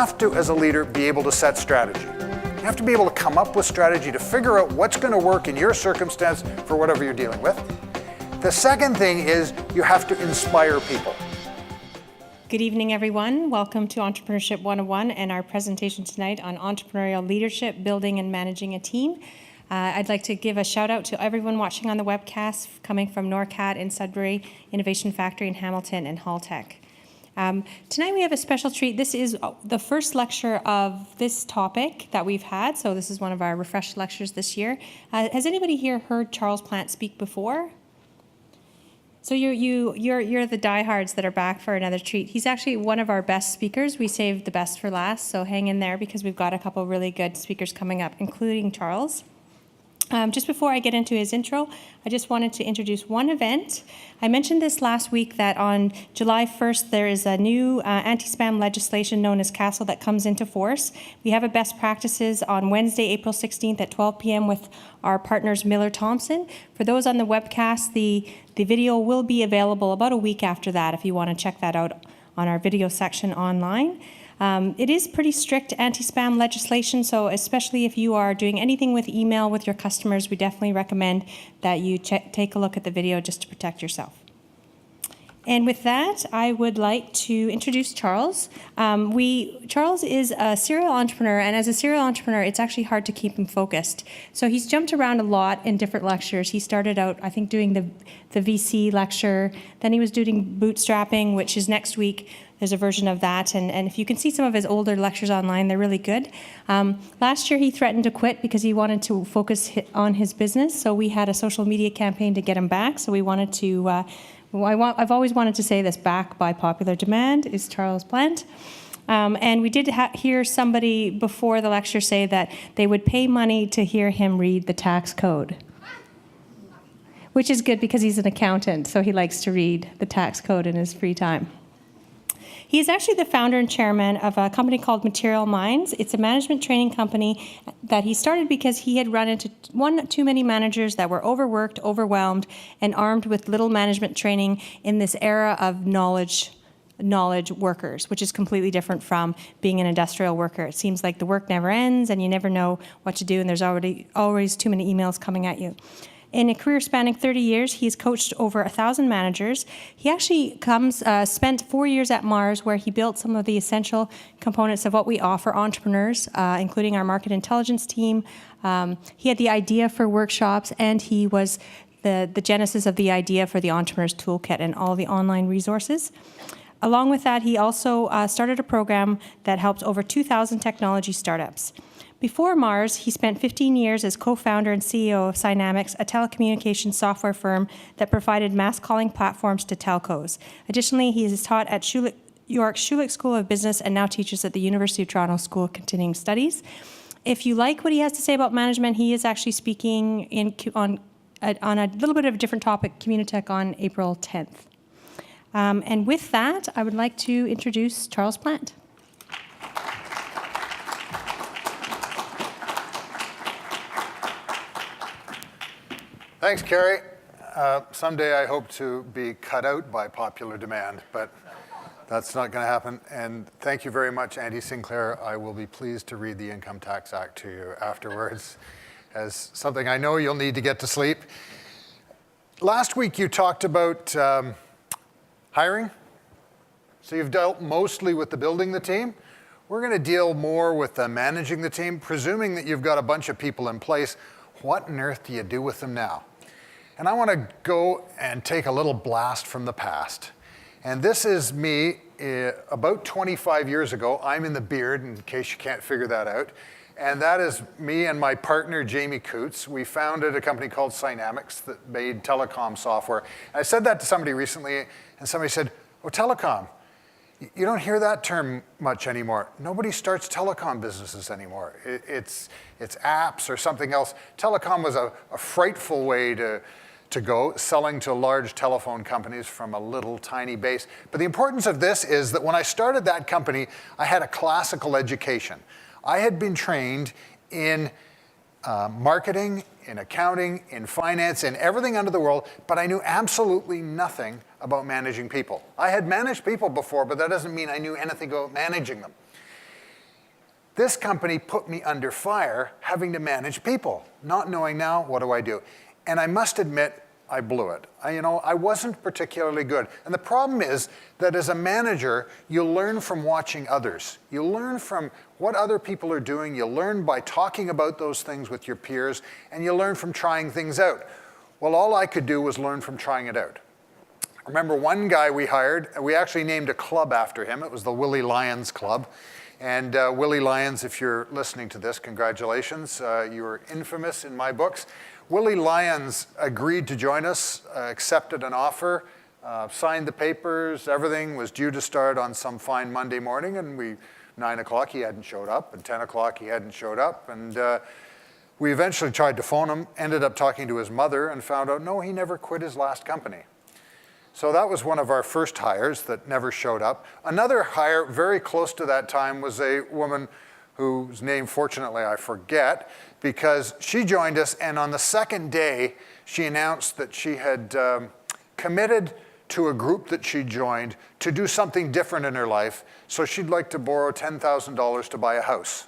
have to, as a leader, be able to set strategy. You have to be able to come up with strategy to figure out what's going to work in your circumstance for whatever you're dealing with. The second thing is you have to inspire people. Good evening, everyone. Welcome to Entrepreneurship 101 and our presentation tonight on entrepreneurial leadership, building and managing a team. I'd like to give a shout out to everyone watching on the webcast coming from NORCAT in Sudbury, Innovation Factory in Hamilton, and Haltech. Tonight we have a special treat. This is the first lecture of this topic that we've had, so this is one of our refreshed lectures this year. Has anybody here heard Charles Plant speak before? So you're the diehards that are back for another treat. He's actually one of our best speakers. We saved the best for last, so hang in there because we've got a couple really good speakers coming up, including Charles. Just before I get into his intro, I just wanted to introduce one event. I mentioned this last week that on July 1st, there is a new anti-spam legislation known as CASL that comes into force. We have a best practices on Wednesday, April 16th at 12 p.m. with our partners Miller Thomson. For those on the webcast, the video will be available about a week after that if you want to check that out on our video section online. It is pretty strict anti-spam legislation, so especially if you are doing anything with email with your customers, we definitely recommend that you take a look at the video just to protect yourself. And with that, I would like to introduce Charles. Charles is a serial entrepreneur, and as a serial entrepreneur, it's actually hard to keep him focused. So he's jumped around a lot in different lectures. He started out, I think, doing the VC lecture. Then he was doing bootstrapping, which is next week. There's a version of that, and if you can see some of his older lectures online, they're really good. Last year, he threatened to quit because he wanted to focus on his business, so we had a social media campaign to get him back. So we wanted to, I've always wanted to say this, back by popular demand is Charles Plant. And we did hear somebody before the lecture say that they would pay money to hear him read the tax code, which is good because he's an accountant, so he likes to read the tax code in his free time. He is actually the founder and chairman of a company called Material Minds. It's a management training company that he started because he had run into too many managers that were overworked, overwhelmed, and armed with little management training in this era of knowledge workers, which is completely different from being an industrial worker. It seems like the work never ends and you never know what to do, and there's always too many emails coming at you. In a career spanning 30 years, he's coached over 1,000 managers. He actually spent 4 years at Mars, where he built some of the essential components of what we offer entrepreneurs, including our market intelligence team. He had the idea for workshops, and he was the genesis of the idea for the Entrepreneur's Toolkit and all the online resources. Along with that, he also started a program that helped over 2,000 technology startups. Before Mars, he spent 15 years as co-founder and CEO of Cynamics, a telecommunications software firm that provided mass calling platforms to telcos. Additionally, he is taught at York's Schulich School of Business and now teaches at the University of Toronto School of Continuing Studies. If you like what he has to say about management, he is actually speaking on a little bit of a different topic, Communitech, on April 10th. And with that, I would like to introduce Charles Plant. Thanks, Carrie. Someday I hope to be cut out by popular demand, but that's not going to happen. And thank you very much, Andy Sinclair. I will be pleased to read the Income Tax Act to you afterwards as something I know you'll need to get to sleep. Last week you talked about hiring. So you've dealt mostly with the building the team. We're going to deal more with the managing the team, presuming that you've got a bunch of people in place. What on earth do you do with them now? And I want to go and take a little blast from the past. And this is me about 25 years ago. I'm in the beard, in case you can't figure that out. And that is me and my partner, Jamie Coots. We founded a company called Cynamics that made telecom software. And I said that to somebody recently, and somebody said, oh, telecom. You don't hear that term much anymore. Nobody starts telecom businesses anymore. It's apps or something else. Telecom was a frightful way to go, selling to large telephone companies from a little tiny base. But the importance of this is that when I started that company, I had a classical education. I had been trained in marketing, in accounting, in finance, in everything under the world, but I knew absolutely nothing about managing people. I had managed people before, but that doesn't mean I knew anything about managing them. This company put me under fire having to manage people, not knowing now what do I do. And I must admit, I blew it. I wasn't particularly good. And the problem is that as a manager, you learn from watching others. You learn from what other people are doing. You learn by talking about those things with your peers, and you learn from trying things out. Well, all I could do was learn from trying it out. I remember one guy we hired, we actually named a club after him. It was the Willie Lyons Club. And Willie Lyons, if you're listening to this, congratulations. You were infamous in my books. Willie Lyons agreed to join us, accepted an offer, signed the papers. Everything was due to start on some fine Monday morning, and 9 o'clock he hadn't showed up, and 10 o'clock he hadn't showed up. And we eventually tried to phone him, ended up talking to his mother, and found out, no, he never quit his last company. So that was one of our first hires that never showed up. Another hire very close to that time was a woman whose name, fortunately, I forget, because she joined us, and on the second day, she announced that she had committed to a group that she joined to do something different in her life, so she'd like to borrow $10,000 to buy a house.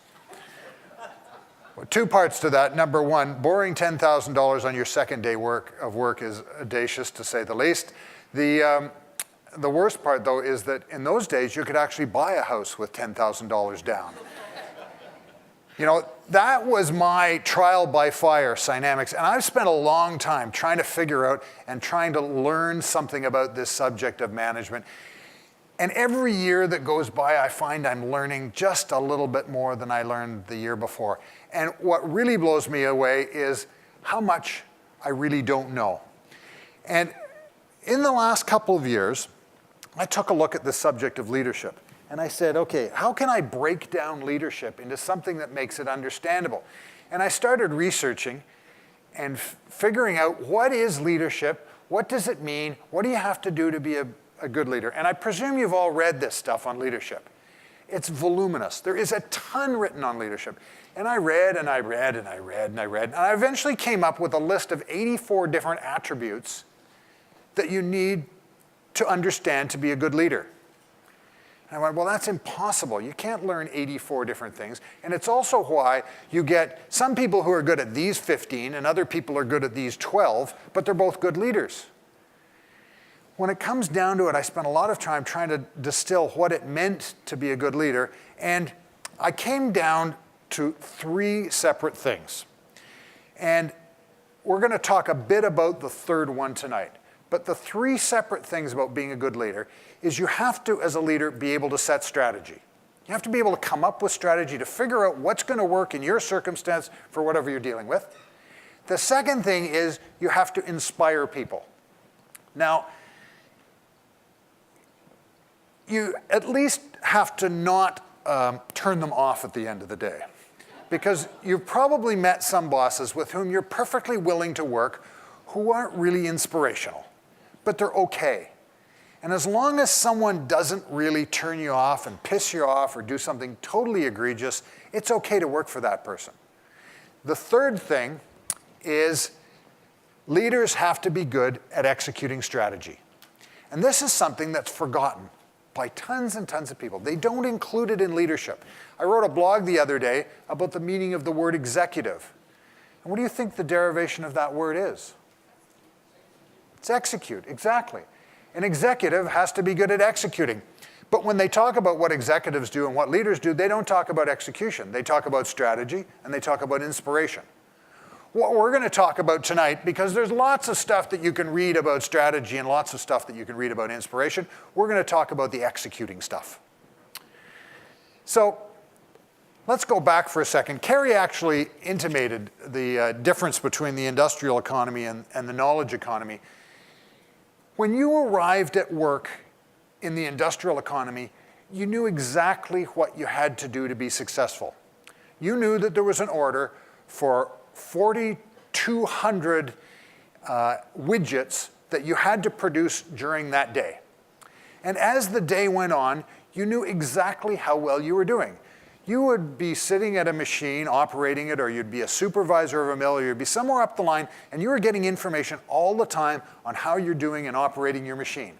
Well, two parts to that. Number one, borrowing $10,000 on your second day of work is audacious, to say the least. The worst part, though, is that in those days, you could actually buy a house with $10,000 down. That was my trial by fire, Synamics. And I've spent a long time trying to figure out and trying to learn something about this subject of management. And every year that goes by, I find I'm learning just a little bit more than I learned the year before. And what really blows me away is how much I really don't know. And in the last couple of years, I took a look at the subject of leadership. And I said, okay, how can I break down leadership into something that makes it understandable? And I started researching and figuring out what is leadership, what does it mean, what do you have to do to be a good leader? And I presume you've all read this stuff on leadership. It's voluminous. There is a ton written on leadership. And I read and I read and I read and I read. And I eventually came up with a list of 84 different attributes that you need to understand to be a good leader. And I went, well, that's impossible. You can't learn 84 different things. And it's also why you get some people who are good at these 15 and other people are good at these 12, but they're both good leaders. When it comes down to it, I spent a lot of time trying to distill what it meant to be a good leader. And I came down to 3 separate things. And we're going to talk a bit about the third one tonight. But the 3 separate things about being a good leader is you have to, as a leader, be able to set strategy. You have to be able to come up with strategy to figure out what's going to work in your circumstance for whatever you're dealing with. The second thing is you have to inspire people. Now, you at least have to not turn them off at the end of the day. Because you've probably met some bosses with whom you're perfectly willing to work who aren't really inspirational, but they're okay. And as long as someone doesn't really turn you off and piss you off or do something totally egregious, it's okay to work for that person. The third thing is leaders have to be good at executing strategy. And this is something that's forgotten by tons and tons of people. They don't include it in leadership. I wrote a blog the other day about the meaning of the word executive. And what do you think the derivation of that word is? It's execute, exactly. An executive has to be good at executing. But when they talk about what executives do and what leaders do, they don't talk about execution. They talk about strategy and they talk about inspiration. What we're going to talk about tonight, because there's lots of stuff that you can read about strategy and lots of stuff that you can read about inspiration, we're going to talk about the executing stuff. So let's go back for a second. Carrie actually intimated the difference between the industrial economy and the knowledge economy. When you arrived at work in the industrial economy, you knew exactly what you had to do to be successful. You knew that there was an order for 4,200 widgets that you had to produce during that day. And as the day went on, you knew exactly how well you were doing. You would be sitting at a machine, operating it, or you'd be a supervisor of a mill, or you'd be somewhere up the line, and you were getting information all the time on how you're doing and operating your machine.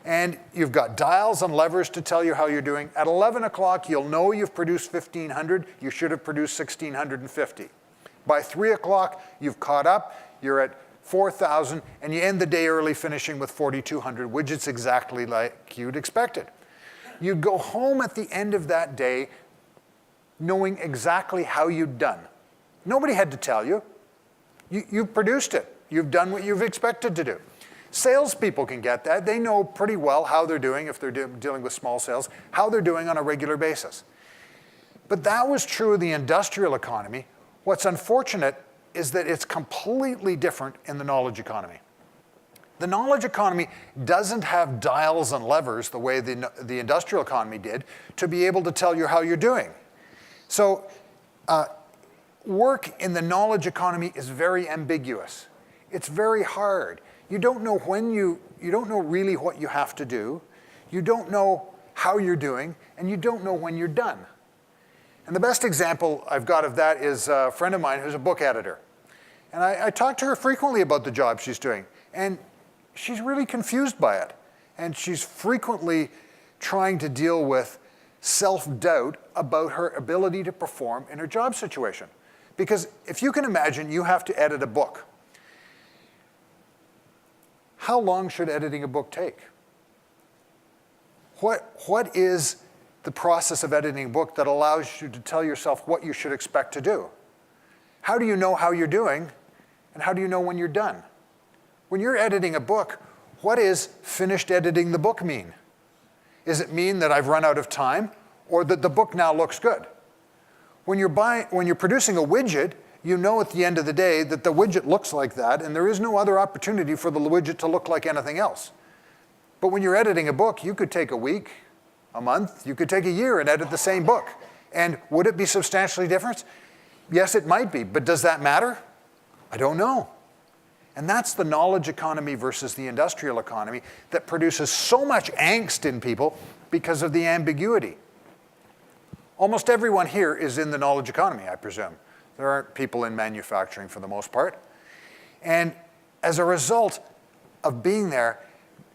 And you've got dials and levers to tell you how you're doing. At 11 o'clock, you'll know you've produced 1,500. You should have produced 1,650. By 3 o'clock, you've caught up. You're at 4,000, and you end the day early, finishing with 4,200 widgets, exactly like you'd expected. You'd go home at the end of that day knowing exactly how you'd done. Nobody had to tell you. You produced it. You've done what you've expected to do. Salespeople can get that. They know pretty well how they're doing, if they're dealing with small sales, how they're doing on a regular basis. But that was true of the industrial economy. What's unfortunate is that it's completely different in the knowledge economy. The knowledge economy doesn't have dials and levers the way the industrial economy did to be able to tell you how you're doing. So work in the knowledge economy is very ambiguous. It's very hard. You don't know you don't know really what you have to do. You don't know how you're doing, and you don't know when you're done. And the best example I've got of that is a friend of mine who's a book editor. And I talk to her frequently about the job she's doing. And she's really confused by it. And she's frequently trying to deal with self-doubt about her ability to perform in her job situation. Because if you can imagine, you have to edit a book. How long should editing a book take? What is the process of editing a book that allows you to tell yourself what you should expect to do? How do you know how you're doing, and how do you know when you're done? When you're editing a book, what does finished editing the book mean? Does it mean that I've run out of time, or that the book now looks good? When you're producing a widget, you know at the end of the day that the widget looks like that, and there is no other opportunity for the widget to look like anything else. But when you're editing a book, you could take a week, a month, you could take a year and edit the same book. And would it be substantially different? Yes, it might be, but does that matter? I don't know. And that's the knowledge economy versus the industrial economy that produces so much angst in people because of the ambiguity. Almost everyone here is in the knowledge economy, I presume. There aren't people in manufacturing for the most part. And as a result of being there,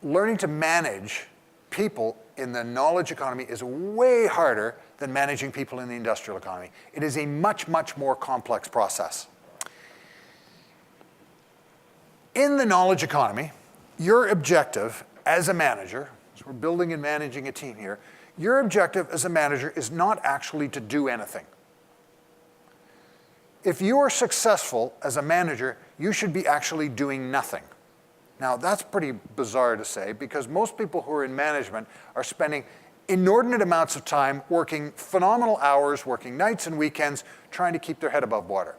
learning to manage people in the knowledge economy is way harder than managing people in the industrial economy. It is a much, much more complex process. In the knowledge economy, your objective as a manager, so we're building and managing a team here, your objective as a manager is not actually to do anything. If you are successful as a manager, you should be actually doing nothing. Now, that's pretty bizarre to say because most people who are in management are spending inordinate amounts of time working phenomenal hours, working nights and weekends, trying to keep their head above water.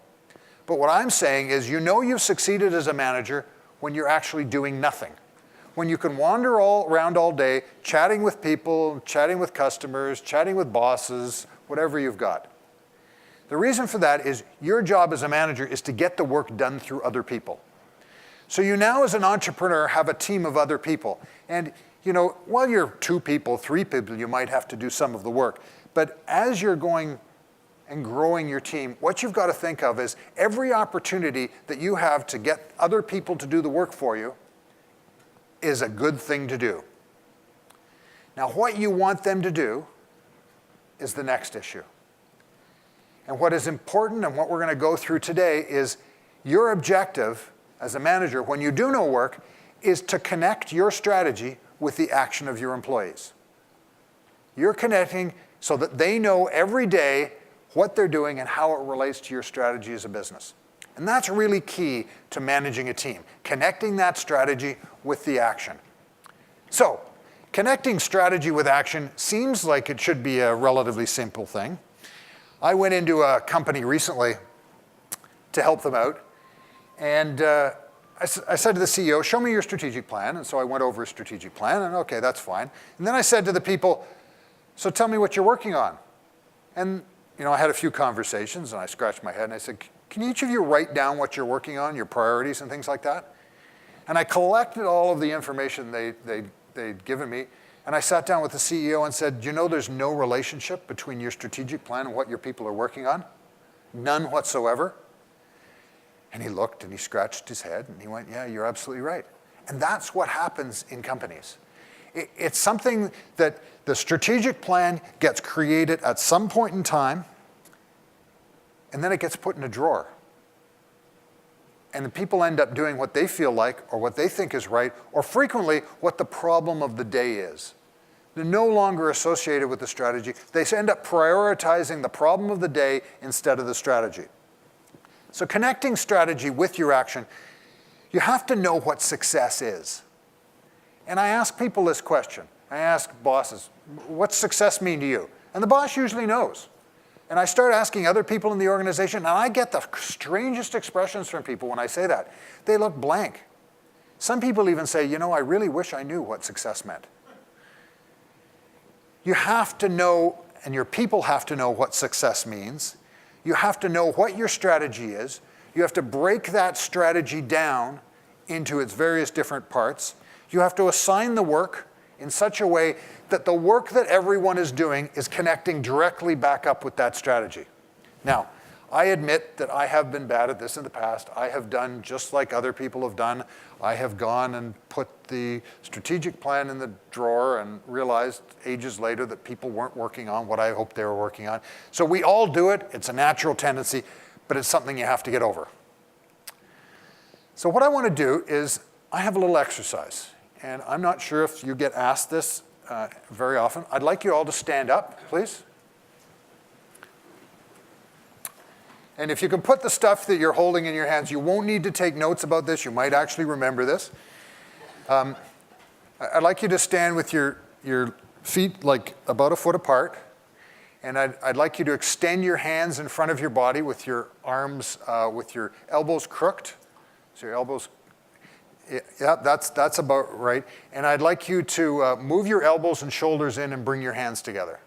But what I'm saying is you know you've succeeded as a manager when you're actually doing nothing. When you can wander around all day, chatting with people, chatting with customers, chatting with bosses, whatever you've got. The reason for that is your job as a manager is to get the work done through other people. So you now as an entrepreneur have a team of other people. And while you're 2 people, 3 people, you might have to do some of the work. But as you're going and growing your team, what you've got to think of is every opportunity that you have to get other people to do the work for you is a good thing to do. Now, what you want them to do is the next issue. And what is important and what we're going to go through today is your objective as a manager, when you do no work, is to connect your strategy with the action of your employees. You're connecting so that they know every day what they're doing and how it relates to your strategy as a business. And that's really key to managing a team, connecting that strategy with the action. So, connecting strategy with action seems like it should be a relatively simple thing. I went into a company recently to help them out. And I said to the CEO, show me your strategic plan. And so I went over a strategic plan, and okay, that's fine. And then I said to the people, so tell me what you're working on. And I had a few conversations, and I scratched my head, and I said, can each of you write down what you're working on, your priorities and things like that? And I collected all of the information they'd given me, and I sat down with the CEO and said, do you know there's no relationship between your strategic plan and what your people are working on? None whatsoever. And he looked and he scratched his head and he went, yeah, you're absolutely right. And that's what happens in companies. It's something that the strategic plan gets created at some point in time, and then it gets put in a drawer. And the people end up doing what they feel like or what they think is right, or frequently what the problem of the day is. They're no longer associated with the strategy. They end up prioritizing the problem of the day instead of the strategy. So connecting strategy with your action, you have to know what success is. And I ask people this question. I ask bosses, what's success mean to you? And the boss usually knows. And I start asking other people in the organization, and I get the strangest expressions from people when I say that. They look blank. Some people even say, I really wish I knew what success meant. You have to know, and your people have to know what success means. You have to know what your strategy is. You have to break that strategy down into its various different parts. You have to assign the work in such a way that the work that everyone is doing is connecting directly back up with that strategy. Now, I admit that I have been bad at this in the past. I have done just like other people have done. I have gone and put the strategic plan in the drawer and realized ages later that people weren't working on what I hoped they were working on. So we all do it. It's a natural tendency, but it's something you have to get over. So what I want to do is I have a little exercise. And I'm not sure if you get asked this very often. I'd like you all to stand up, please. And if you can put the stuff that you're holding in your hands, you won't need to take notes about this. You might actually remember this. I'd like you to stand with your feet like about a foot apart. And I'd like you to extend your hands in front of your body with your arms, with your elbows crooked. So your elbows, yeah, that's about right. And I'd like you to move your elbows and shoulders in and bring your hands together.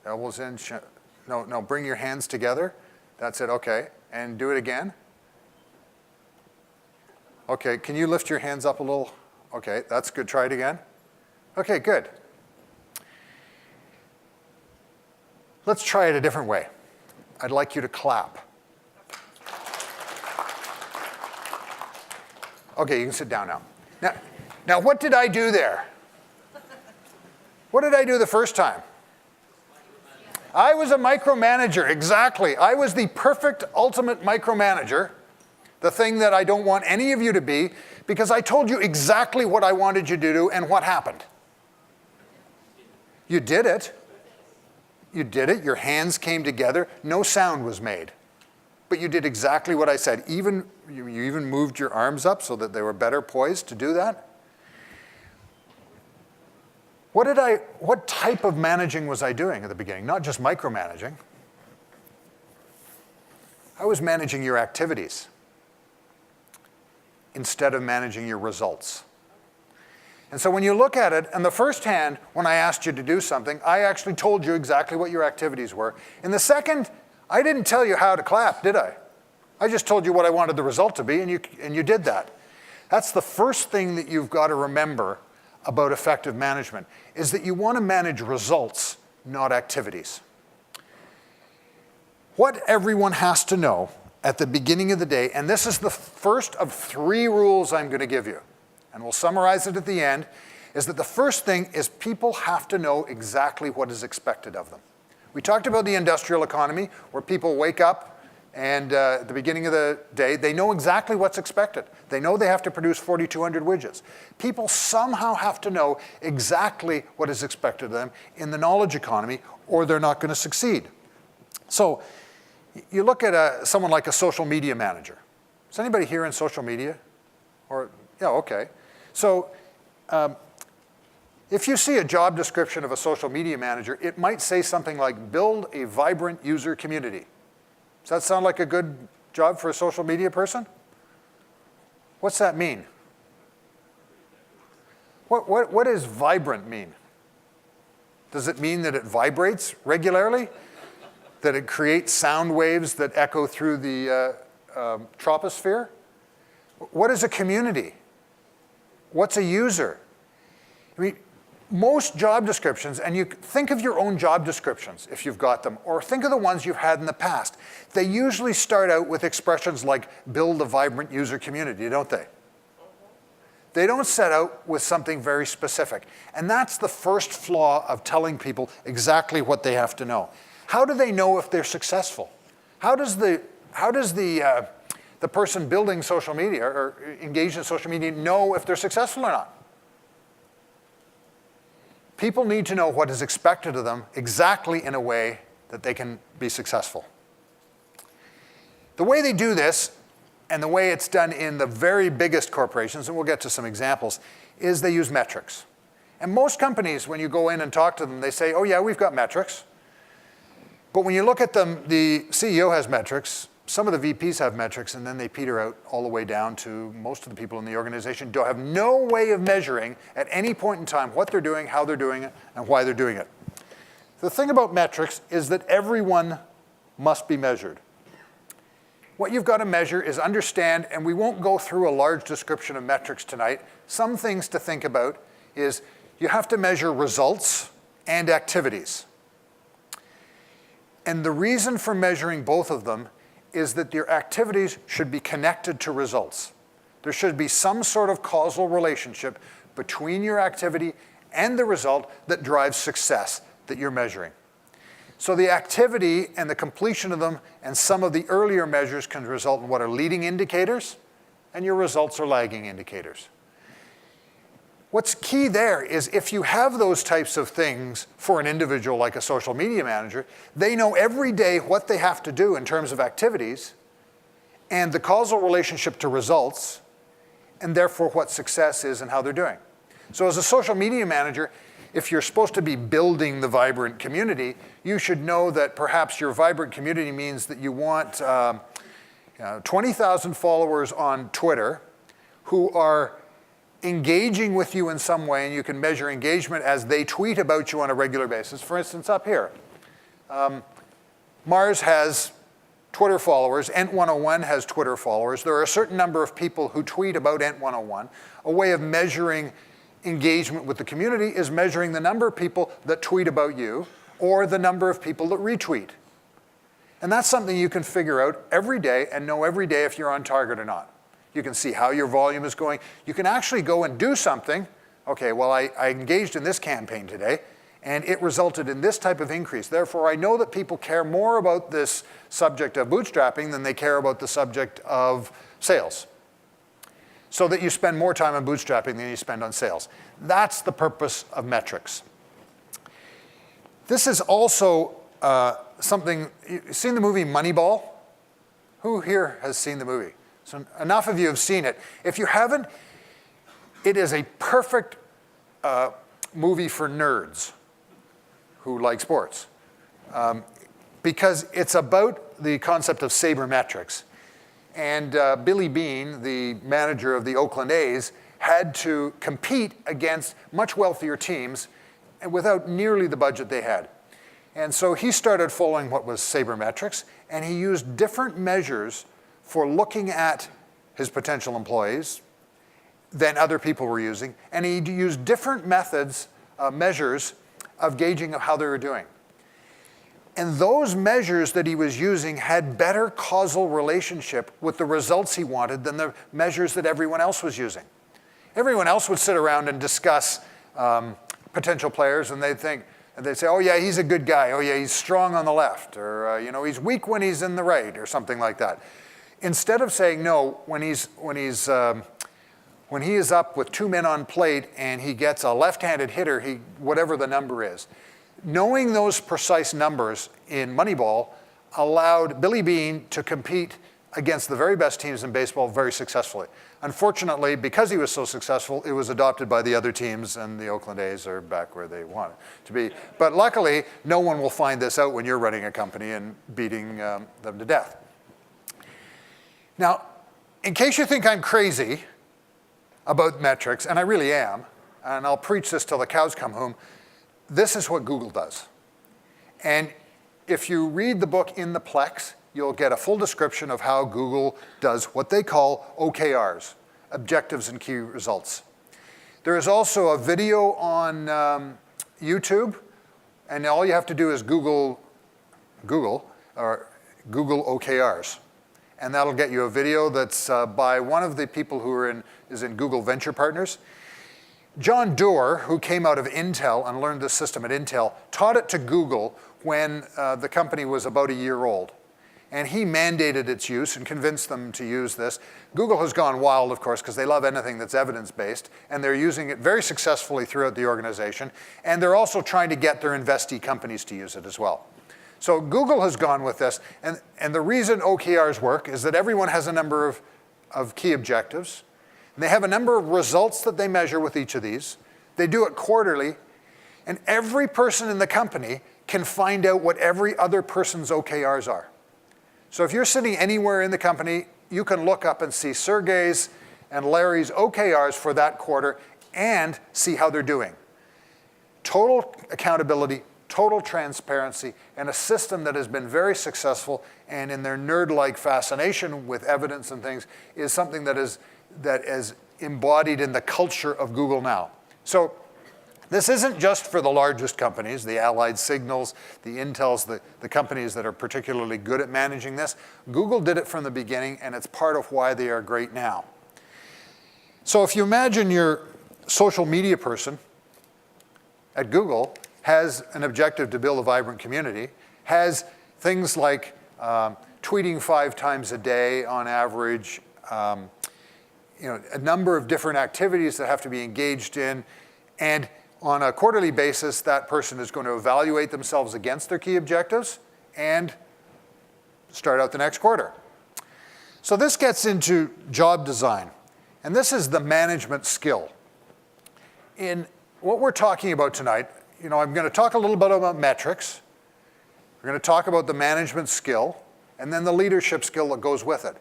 Elbows in, no, bring your hands together. That's it, okay. And do it again. Okay, can you lift your hands up a little? Okay, that's good, try it again. Okay, good. Let's try it a different way. I'd like you to clap. Okay, you can sit down now. Now, what did I do there? What did I do the first time? I was a micromanager, exactly. I was the perfect, ultimate micromanager, the thing that I don't want any of you to be, because I told you exactly what I wanted you to do and what happened. You did it. You did it. Your hands came together. No sound was made. But you did exactly what I said. You even moved your arms up so that they were better poised to do that. What type of managing was I doing at the beginning? Not just micromanaging. I was managing your activities instead of managing your results. And so when you look at it, in the first hand, when I asked you to do something, I actually told you exactly what your activities were. In the second, I didn't tell you how to clap, did I? I just told you what I wanted the result to be, and you did that. That's the first thing that you've got to remember about effective management, is that you want to manage results, not activities. What everyone has to know at the beginning of the day, and this is the first of 3 rules I'm going to give you, and we'll summarize it at the end, is that the first thing is people have to know exactly what is expected of them. We talked about the industrial economy, where people wake up and at the beginning of the day, they know exactly what's expected. They know they have to produce 4,200 widgets. People somehow have to know exactly what is expected of them in the knowledge economy, or they're not going to succeed. So you look at someone like a social media manager. Is anybody here in social media? Or, yeah, okay. So if you see a job description of a social media manager, it might say something like, build a vibrant user community. Does that sound like a good job for a social media person? What's that mean? What does vibrant mean? Does it mean that it vibrates regularly? That it creates sound waves that echo through the troposphere? What is a community? What's a user? I mean, most job descriptions, and you think of your own job descriptions if you've got them, or think of the ones you've had in the past. They usually start out with expressions like build a vibrant user community, don't they? They don't set out with something very specific. And that's the first flaw of telling people exactly what they have to know. How do they know if they're successful? How does the person building social media or engaged in social media know if they're successful or not? People need to know what is expected of them exactly in a way that they can be successful. The way they do this, and the way it's done in the very biggest corporations, and we'll get to some examples, is they use metrics. And most companies, when you go in and talk to them, they say, oh yeah, we've got metrics. But when you look at them, the CEO has metrics, some of the VPs have metrics, and then they peter out all the way down to most of the people in the organization don't have no way of measuring at any point in time what they're doing, how they're doing it, and why they're doing it. The thing about metrics is that everyone must be measured. What you've got to measure is understand, and we won't go through a large description of metrics tonight. Some things to think about is you have to measure results and activities. And the reason for measuring both of them is that your activities should be connected to results. There should be some sort of causal relationship between your activity and the result that drives success that you're measuring. So the activity and the completion of them and some of the earlier measures can result in what are leading indicators, and your results are lagging indicators. What's key there is if you have those types of things for an individual like a social media manager, they know every day what they have to do in terms of activities and the causal relationship to results, and therefore what success is and how they're doing. So as a social media manager, if you're supposed to be building the vibrant community, you should know that perhaps your vibrant community means that you want 20,000 followers on Twitter who are engaging with you in some way, and you can measure engagement as they tweet about you on a regular basis. For instance, up here, Mars has Twitter followers, Ent101 has Twitter followers. There are a certain number of people who tweet about Ent101. A way of measuring engagement with the community is measuring the number of people that tweet about you or the number of people that retweet. And that's something you can figure out every day and know every day if you're on target or not. You can see how your volume is going. You can actually go and do something. Okay, well, I engaged in this campaign today, and it resulted in this type of increase. Therefore, I know that people care more about this subject of bootstrapping than they care about the subject of sales, so that you spend more time on bootstrapping than you spend on sales. That's the purpose of metrics. This is also something, you've seen the movie Moneyball? Who here has seen the movie? So enough of you have seen it. If you haven't, it is a perfect movie for nerds who like sports, because it's about the concept of sabermetrics. And Billy Beane, the manager of the Oakland A's, had to compete against much wealthier teams and without nearly the budget they had. And so he started following what was sabermetrics, and he used different measures for looking at his potential employees than other people were using. And he used different methods, measures of gauging of how they were doing. And those measures that he was using had better causal relationship with the results he wanted than the measures that everyone else was using. Everyone else would sit around and discuss potential players, and they'd say, oh yeah, he's a good guy. Oh yeah, he's strong on the left, or he's weak when he's in the right, or something like that. Instead of saying, no, when he is up with two men on plate and he gets a left-handed hitter, whatever the number is. Knowing those precise numbers in Moneyball allowed Billy Beane to compete against the very best teams in baseball very successfully. Unfortunately, because he was so successful, it was adopted by the other teams, and the Oakland A's are back where they want to be. But luckily, no one will find this out when you're running a company and beating them to death. Now, in case you think I'm crazy about metrics, and I really am, and I'll preach this till the cows come home, this is what Google does. And if you read the book In the Plex, you'll get a full description of how Google does what they call OKRs, objectives and key results. There is also a video on YouTube, and all you have to do is Google OKRs. and that'll get you a video that's by one of the people who is in Google Venture Partners. John Doerr, who came out of Intel and learned this system at Intel, taught it to Google when the company was about a year old. And he mandated its use and convinced them to use this. Google has gone wild, of course, because they love anything that's evidence-based, and they're using it very successfully throughout the organization. And they're also trying to get their investee companies to use it as well. So Google has gone with this, and the reason OKRs work is that everyone has a number of key objectives. And they have a number of results that they measure with each of these. They do it quarterly, and every person in the company can find out what every other person's OKRs are. So if you're sitting anywhere in the company, you can look up and see Sergey's and Larry's OKRs for that quarter and see how they're doing. Total accountability, total transparency, and a system that has been very successful and in their nerd-like fascination with evidence and things is something that is embodied in the culture of Google now. So this isn't just for the largest companies, the Allied Signals, the Intels, the companies that are particularly good at managing this. Google did it from the beginning, and it's part of why they are great now. So if you imagine your social media person at Google has an objective to build a vibrant community, has things like tweeting 5 times a day on average, a number of different activities that have to be engaged in, and on a quarterly basis, that person is going to evaluate themselves against their key objectives and start out the next quarter. So this gets into job design, and this is the management skill. In what we're talking about tonight, I'm going to talk a little bit about metrics. We're going to talk about the management skill, and then the leadership skill that goes with it.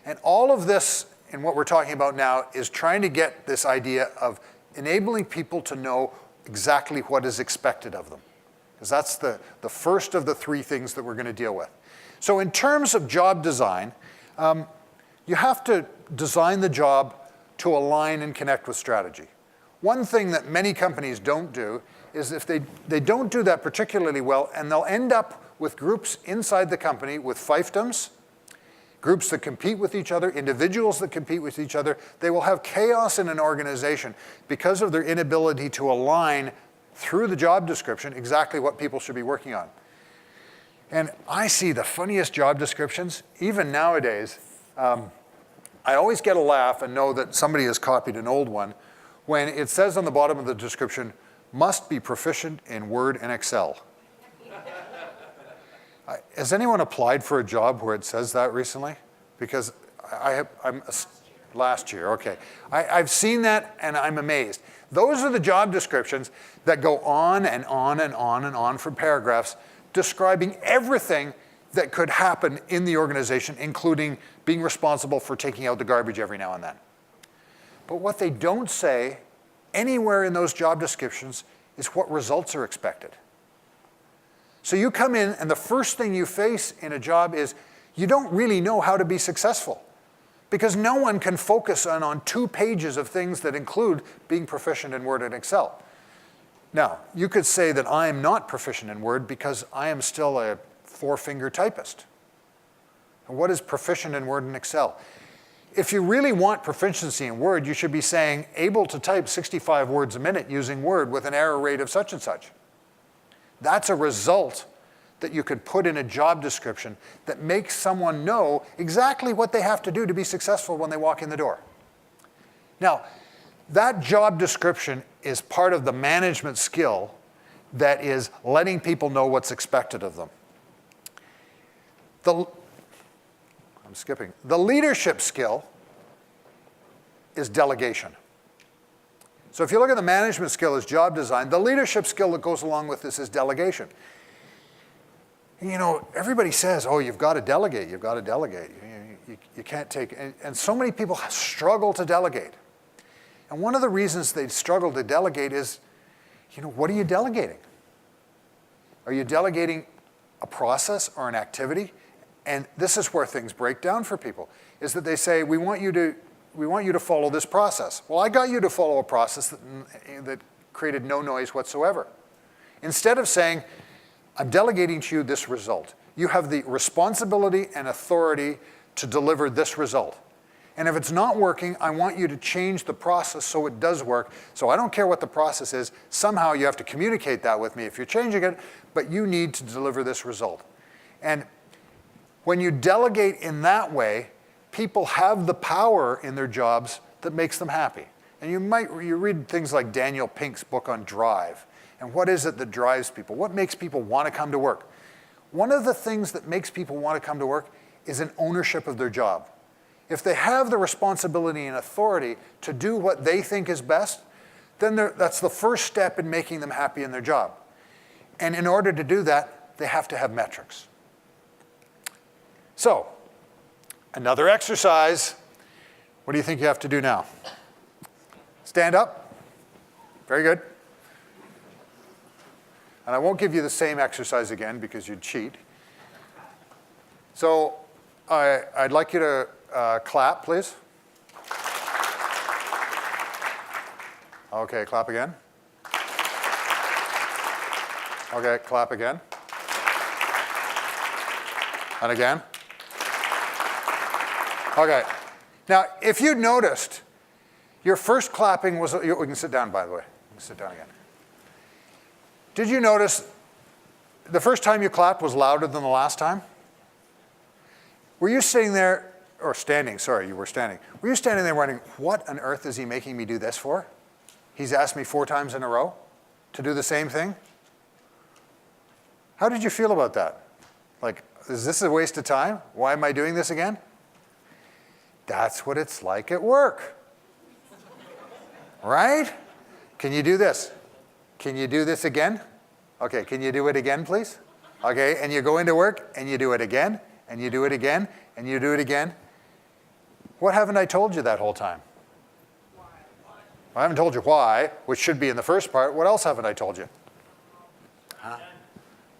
And all of this, in what we're talking about now, is trying to get this idea of enabling people to know exactly what is expected of them. Because that's the first of the 3 things that we're going to deal with. So in terms of job design, you have to design the job to align and connect with strategy. One thing that many companies don't do is if they don't do that particularly well, and they'll end up with groups inside the company with fiefdoms, groups that compete with each other, individuals that compete with each other. They will have chaos in an organization because of their inability to align through the job description exactly what people should be working on. And I see the funniest job descriptions, even nowadays. I always get a laugh and know that somebody has copied an old one when it says on the bottom of the description, must be proficient in Word and Excel. Has anyone applied for a job where it says that recently? Because last year, okay. I've seen that and I'm amazed. Those are the job descriptions that go on and on and on and on for paragraphs describing everything that could happen in the organization, including being responsible for taking out the garbage every now and then. But what they don't say anywhere in those job descriptions is what results are expected. So you come in, and the first thing you face in a job is you don't really know how to be successful, because no one can focus on 2 pages of things that include being proficient in Word and Excel. Now, you could say that I am not proficient in Word because I am still a 4-finger typist. And what is proficient in Word and Excel? If you really want proficiency in Word, you should be saying able to type 65 words a minute using Word with an error rate of such and such. That's a result that you could put in a job description that makes someone know exactly what they have to do to be successful when they walk in the door. Now, that job description is part of the management skill that is letting people know what's expected of them. The leadership skill is delegation. So if you look at the management skill as job design, the leadership skill that goes along with this is delegation. Everybody says, oh, you've got to delegate, you've got to delegate. You can't take, and so many people struggle to delegate. And one of the reasons they struggle to delegate is, what are you delegating? Are you delegating a process or an activity? And this is where things break down for people, is that they say, we want you to follow this process. Well, I got you to follow a process that created no noise whatsoever. Instead of saying, I'm delegating to you this result. You have the responsibility and authority to deliver this result. And if it's not working, I want you to change the process so it does work. So I don't care what the process is. Somehow you have to communicate that with me if you're changing it, but you need to deliver this result. And when you delegate in that way, people have the power in their jobs that makes them happy. And you read things like Daniel Pink's book on drive. And what is it that drives people? What makes people want to come to work? One of the things that makes people want to come to work is an ownership of their job. If they have the responsibility and authority to do what they think is best, then that's the first step in making them happy in their job. And in order to do that, they have to have metrics. So, another exercise. What do you think you have to do now? Stand up. Very good. And I won't give you the same exercise again because you'd cheat. So I'd like you to clap, please. Okay, clap again. Okay, clap again. And again. Okay. Now, if you noticed, your first clapping was, we can sit down, by the way. We can sit down again. Did you notice the first time you clapped was louder than the last time? Were you sitting there, or standing, sorry, you were standing. Were you standing there wondering, what on earth is he making me do this for? He's asked me 4 times in a row to do the same thing? How did you feel about that? Like, is this a waste of time? Why am I doing this again? That's what it's like at work. Right? Can you do this? Can you do this again? Okay, can you do it again, please? Okay, and you go into work, and you do it again, and you do it again, and you do it again. What haven't I told you that whole time? Why? I haven't told you why, which should be in the first part. What else haven't I told you? Huh?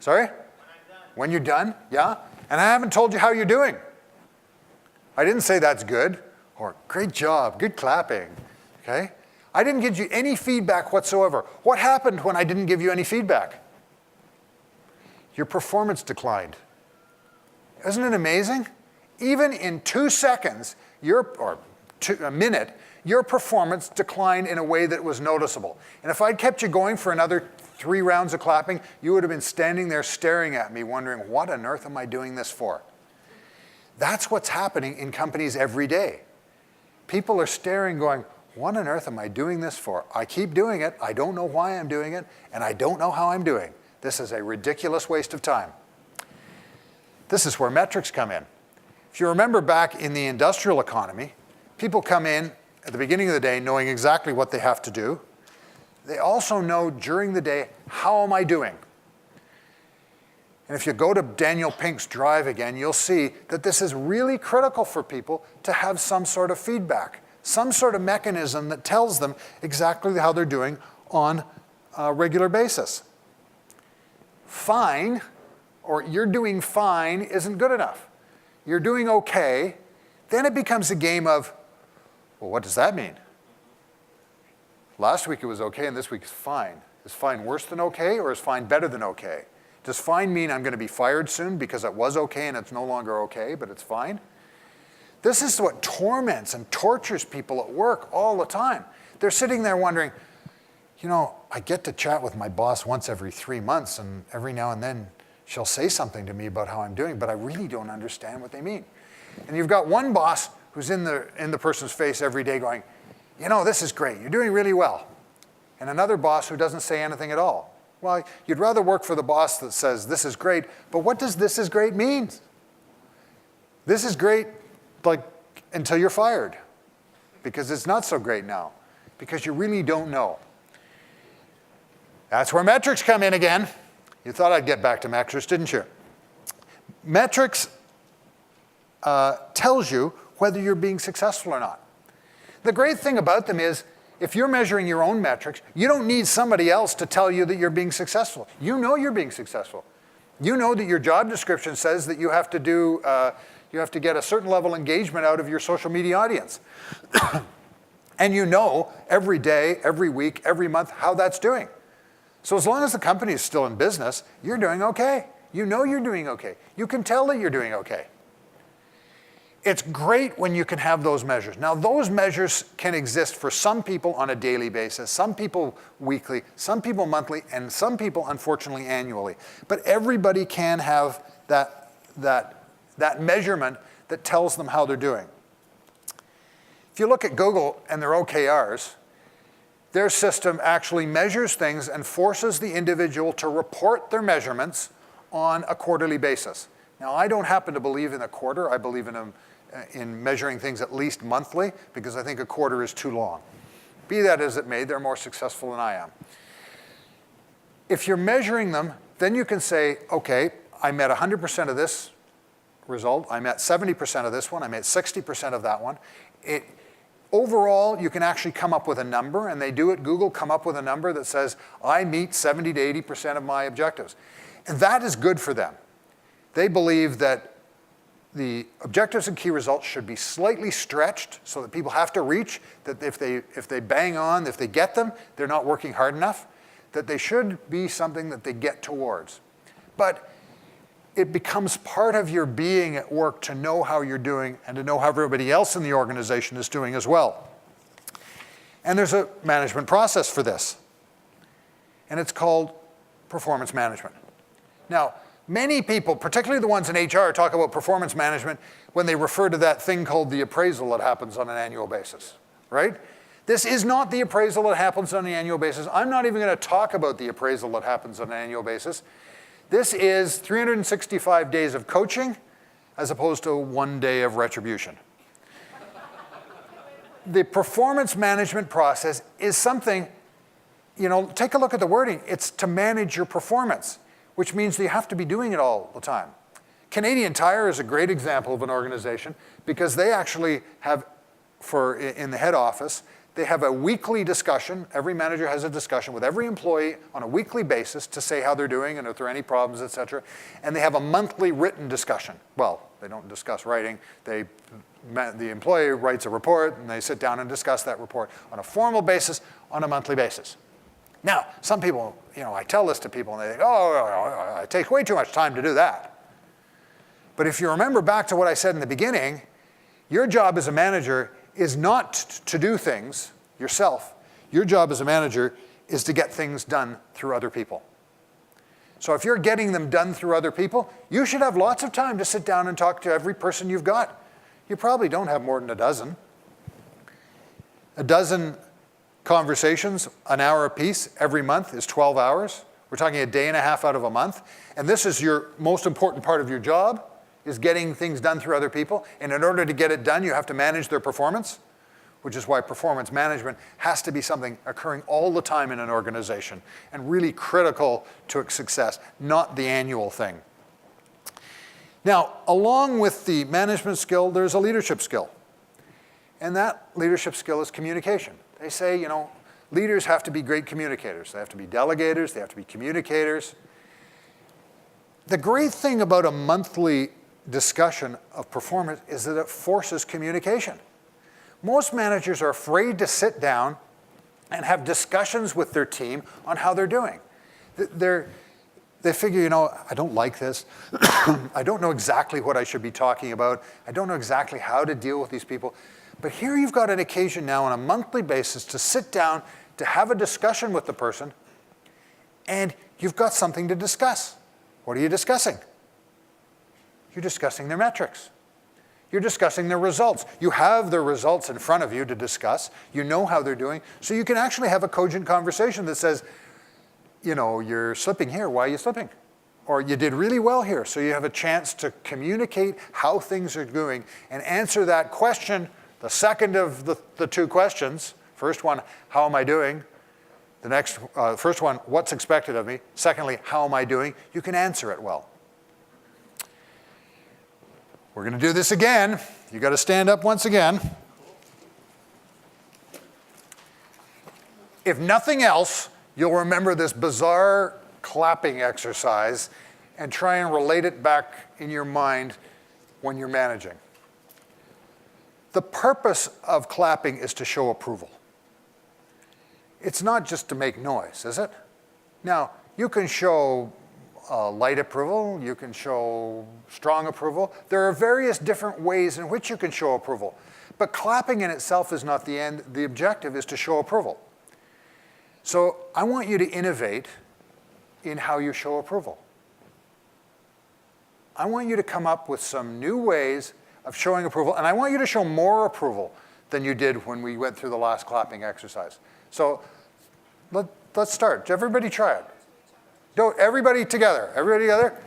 Sorry? When you're done? Yeah? And I haven't told you how you're doing. I didn't say that's good, or great job, good clapping, okay? I didn't give you any feedback whatsoever. What happened when I didn't give you any feedback? Your performance declined. Isn't it amazing? Even in 2 seconds, a minute, your performance declined in a way that was noticeable. And if I'd kept you going for another 3 rounds of clapping, you would have been standing there staring at me wondering, what on earth am I doing this for? That's what's happening in companies every day. People are staring going, what on earth am I doing this for? I keep doing it, I don't know why I'm doing it, and I don't know how I'm doing. This is a ridiculous waste of time. This is where metrics come in. If you remember back in the industrial economy, people come in at the beginning of the day knowing exactly what they have to do. They also know during the day, how am I doing? And if you go to Daniel Pink's Drive again, you'll see that this is really critical for people to have some sort of feedback, some sort of mechanism that tells them exactly how they're doing on a regular basis. Fine, or you're doing fine, isn't good enough. You're doing okay. Then it becomes a game of, well, what does that mean? Last week it was okay, and this week is fine. Is fine worse than okay, or is fine better than okay? Does fine mean I'm going to be fired soon because it was okay and it's no longer okay, but it's fine? This is what torments and tortures people at work all the time. They're sitting there wondering, you know, I get to chat with my boss once every 3 months, and every now and then she'll say something to me about how I'm doing, but I really don't understand what they mean. And you've got one boss who's in the person's face every day going, you know, this is great, you're doing really well. And another boss who doesn't say anything at all. Well, you'd rather work for the boss that says, this is great, but what does this is great mean? This is great, like, until you're fired, because it's not so great now, because you really don't know. That's where metrics come in again. You thought I'd get back to metrics, didn't you? Metrics tells you whether you're being successful or not. The great thing about them is, if you're measuring your own metrics, you don't need somebody else to tell you that you're being successful. You know you're being successful. You know that your job description says that you have to do, you have to get a certain level of engagement out of your social media audience. And you know every day, every week, every month how that's doing. So as long as the company is still in business, you're doing okay. You know you're doing okay. You can tell that you're doing okay. It's great when you can have those measures. Now, those measures can exist for some people on a daily basis, some people weekly, some people monthly, and some people, unfortunately, annually. But everybody can have that measurement that tells them how they're doing. If you look at Google and their OKRs, their system actually measures things and forces the individual to report their measurements on a quarterly basis. Now, I don't happen to believe in a quarter. I believe in measuring things at least monthly, because I think a quarter is too long. Be that as it may, they're more successful than I am. If you're measuring them, then you can say, okay, I met 100% of this result. I met 70% of this one. I met 60% of that one. Overall, you can actually come up with a number, and they do at Google come up with a number that says, I meet 70 to 80% of my objectives. And that is good for them. They believe that the objectives and key results should be slightly stretched so that people have to reach, that if they bang on, if they get them, they're not working hard enough, that they should be something that they get towards. But it becomes part of your being at work to know how you're doing and to know how everybody else in the organization is doing as well. And there's a management process for this. And it's called performance management. Now, many people, particularly the ones in HR, talk about performance management when they refer to that thing called the appraisal that happens on an annual basis, right? This is not the appraisal that happens on an annual basis. I'm not even going to talk about the appraisal that happens on an annual basis. This is 365 days of coaching as opposed to 1 day of retribution. The performance management process is something, take a look at the wording. It's to manage your performance, which means that you have to be doing it all the time. Canadian Tire is a great example of an organization because they actually have, in the head office, they have a weekly discussion. Every manager has a discussion with every employee on a weekly basis to say how they're doing and if there are any problems, et cetera. And they have a monthly written discussion. Well, they don't discuss writing. The employee writes a report, and they sit down and discuss that report on a formal basis on a monthly basis. Now, some people, I tell this to people, and they think, oh, it takes way too much time to do that. But if you remember back to what I said in the beginning, your job as a manager is not to do things yourself. Your job as a manager is to get things done through other people. So if you're getting them done through other people, you should have lots of time to sit down and talk to every person you've got. You probably don't have more than a dozen. A dozen conversations, an hour apiece, every month is 12 hours. We're talking a day and a half out of a month. And this is your most important part of your job, is getting things done through other people. And in order to get it done, you have to manage their performance, which is why performance management has to be something occurring all the time in an organization and really critical to its success, not the annual thing. Now, along with the management skill, there's a leadership skill. And that leadership skill is communication. They say, leaders have to be great communicators. They have to be delegators. They have to be communicators. The great thing about a monthly discussion of performance is that it forces communication. Most managers are afraid to sit down and have discussions with their team on how they're doing. They figure, I don't like this. I don't know exactly what I should be talking about. I don't know exactly how to deal with these people. But here you've got an occasion now on a monthly basis to sit down, to have a discussion with the person, and you've got something to discuss. What are you discussing? You're discussing their metrics. You're discussing their results. You have their results in front of you to discuss. You know how they're doing. So you can actually have a cogent conversation that says, you're slipping here. Why are you slipping? Or you did really well here. So you have a chance to communicate how things are doing and answer that question, the second of the two questions. First one, how am I doing? The next, first one, what's expected of me? Secondly, how am I doing? You can answer it well. We're going to do this again. You got to stand up once again. If nothing else, you'll remember this bizarre clapping exercise and try and relate it back in your mind when you're managing. The purpose of clapping is to show approval. It's not just to make noise, is it? Now, you can show light approval, you can show strong approval. There are various different ways in which you can show approval. But clapping in itself is not the end. The objective is to show approval. So I want you to innovate in how you show approval. I want you to come up with some new ways of showing approval, and I want you to show more approval than you did when we went through the last clapping exercise. So let's start. Everybody try it. Go, everybody together. Everybody together.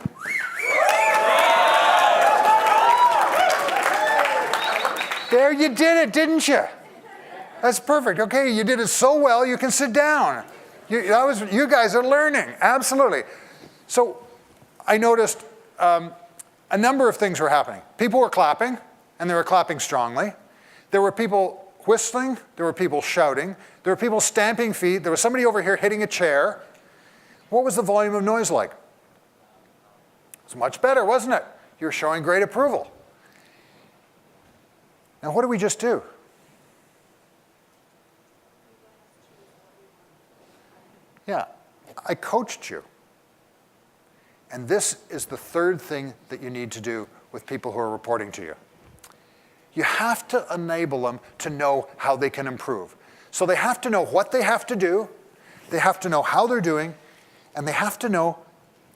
There, you did it, didn't you? That's perfect. Okay, you did it so well, you can sit down. You guys are learning, absolutely. So I noticed a number of things were happening. People were clapping, and they were clapping strongly. There were people whistling. There were people shouting. There were people stamping feet. There was somebody over here hitting a chair. What was the volume of noise like? It's much better, wasn't it? You're showing great approval. Now, what did we just do? Yeah, I coached you. And this is the third thing that you need to do with people who are reporting to you. You have to enable them to know how they can improve. So they have to know what they have to do, they have to know how they're doing, and they have to know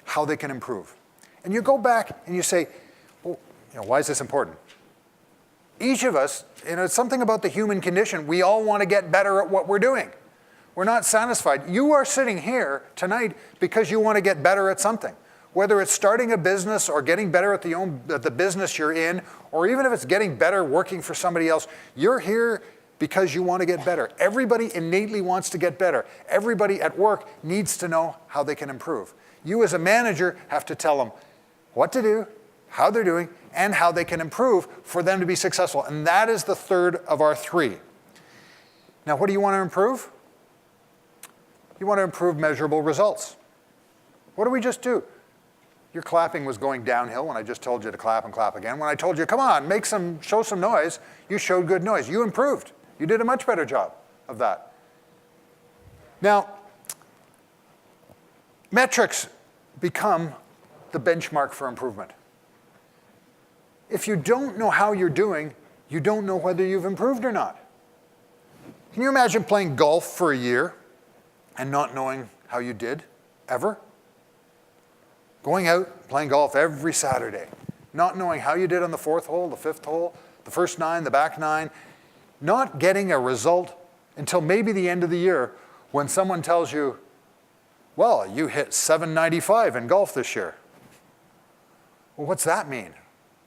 how they can improve. And you go back and you say, well, why is this important? Each of us, it's something about the human condition. We all want to get better at what we're doing. We're not satisfied. You are sitting here tonight because you want to get better at something. Whether it's starting a business or getting better at the business you're in, or even if it's getting better working for somebody else, you're here because you want to get better. Everybody innately wants to get better. Everybody at work needs to know how they can improve. You as a manager have to tell them what to do, how they're doing, and how they can improve for them to be successful. And that is the third of our three. Now, what do you want to improve? You want to improve measurable results. What do we just do? Your clapping was going downhill when I just told you to clap and clap again. When I told you, come on, show some noise, you showed good noise. You improved. You did a much better job of that. Now, metrics become the benchmark for improvement. If you don't know how you're doing, you don't know whether you've improved or not. Can you imagine playing golf for a year and not knowing how you did, ever? Going out, playing golf every Saturday, not knowing how you did on the fourth hole, the fifth hole, the first nine, the back nine, not getting a result until maybe the end of the year when someone tells you, well, you hit 795 in golf this year. Well, what's that mean?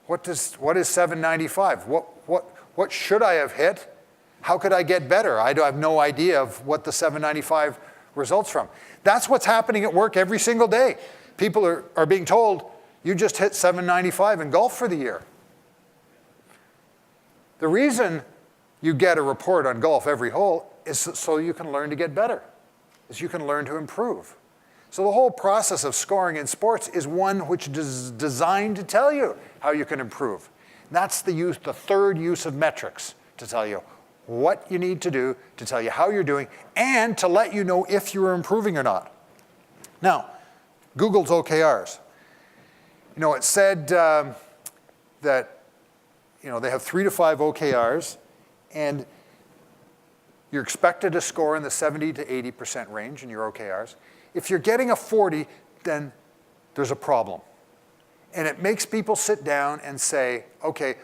What is 795? What should I have hit? How could I get better? I have no idea of what the 795 results from. That's what's happening at work every single day. People are being told, you just hit 795 in golf for the year. The reason you get a report on golf every hole is so you can learn to get better, is you can learn to improve. So the whole process of scoring in sports is one which is designed to tell you how you can improve. That's the third use of metrics, to tell you what you need to do, to tell you how you're doing, and to let you know if you're improving or not. Now, Google's OKRs. It said that they have 3 to 5 OKRs, and you're expected to score in the 70 to 80% range in your OKRs. If you're getting a 40, then there's a problem. And it makes people sit down and say, okay,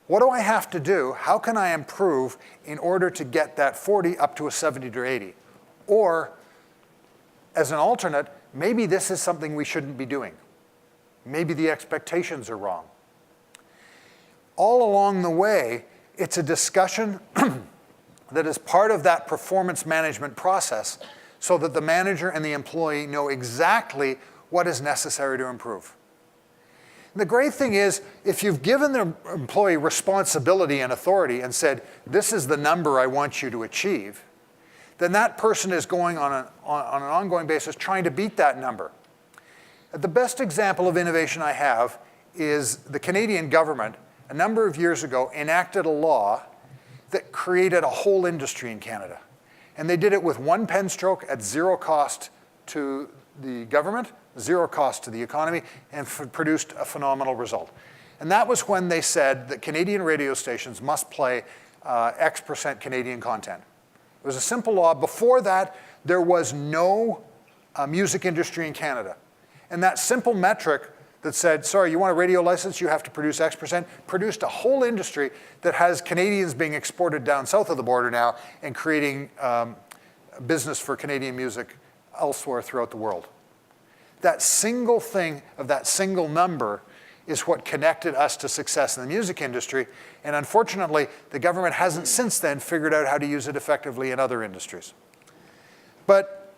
what do I have to do? How can I improve in order to get that 40 up to a 70 to 80? Or, as an alternate, maybe this is something we shouldn't be doing. Maybe the expectations are wrong. All along the way, it's a discussion that is part of that performance management process so that the manager and the employee know exactly what is necessary to improve. And the great thing is, if you've given the employee responsibility and authority and said, this is the number I want you to achieve, then that person is going on an ongoing basis trying to beat that number. The best example of innovation I have is the Canadian government, a number of years ago, enacted a law that created a whole industry in Canada. And they did it with one pen stroke at zero cost to the government, zero cost to the economy, and produced a phenomenal result. And that was when they said that Canadian radio stations must play X% Canadian content. It was a simple law. Before that, there was no music industry in Canada. And that simple metric that said, sorry, you want a radio license, you have to produce X%, produced a whole industry that has Canadians being exported down south of the border now and creating business for Canadian music elsewhere throughout the world. That single thing of that single number is what connected us to success in the music industry. And unfortunately, the government hasn't since then figured out how to use it effectively in other industries. But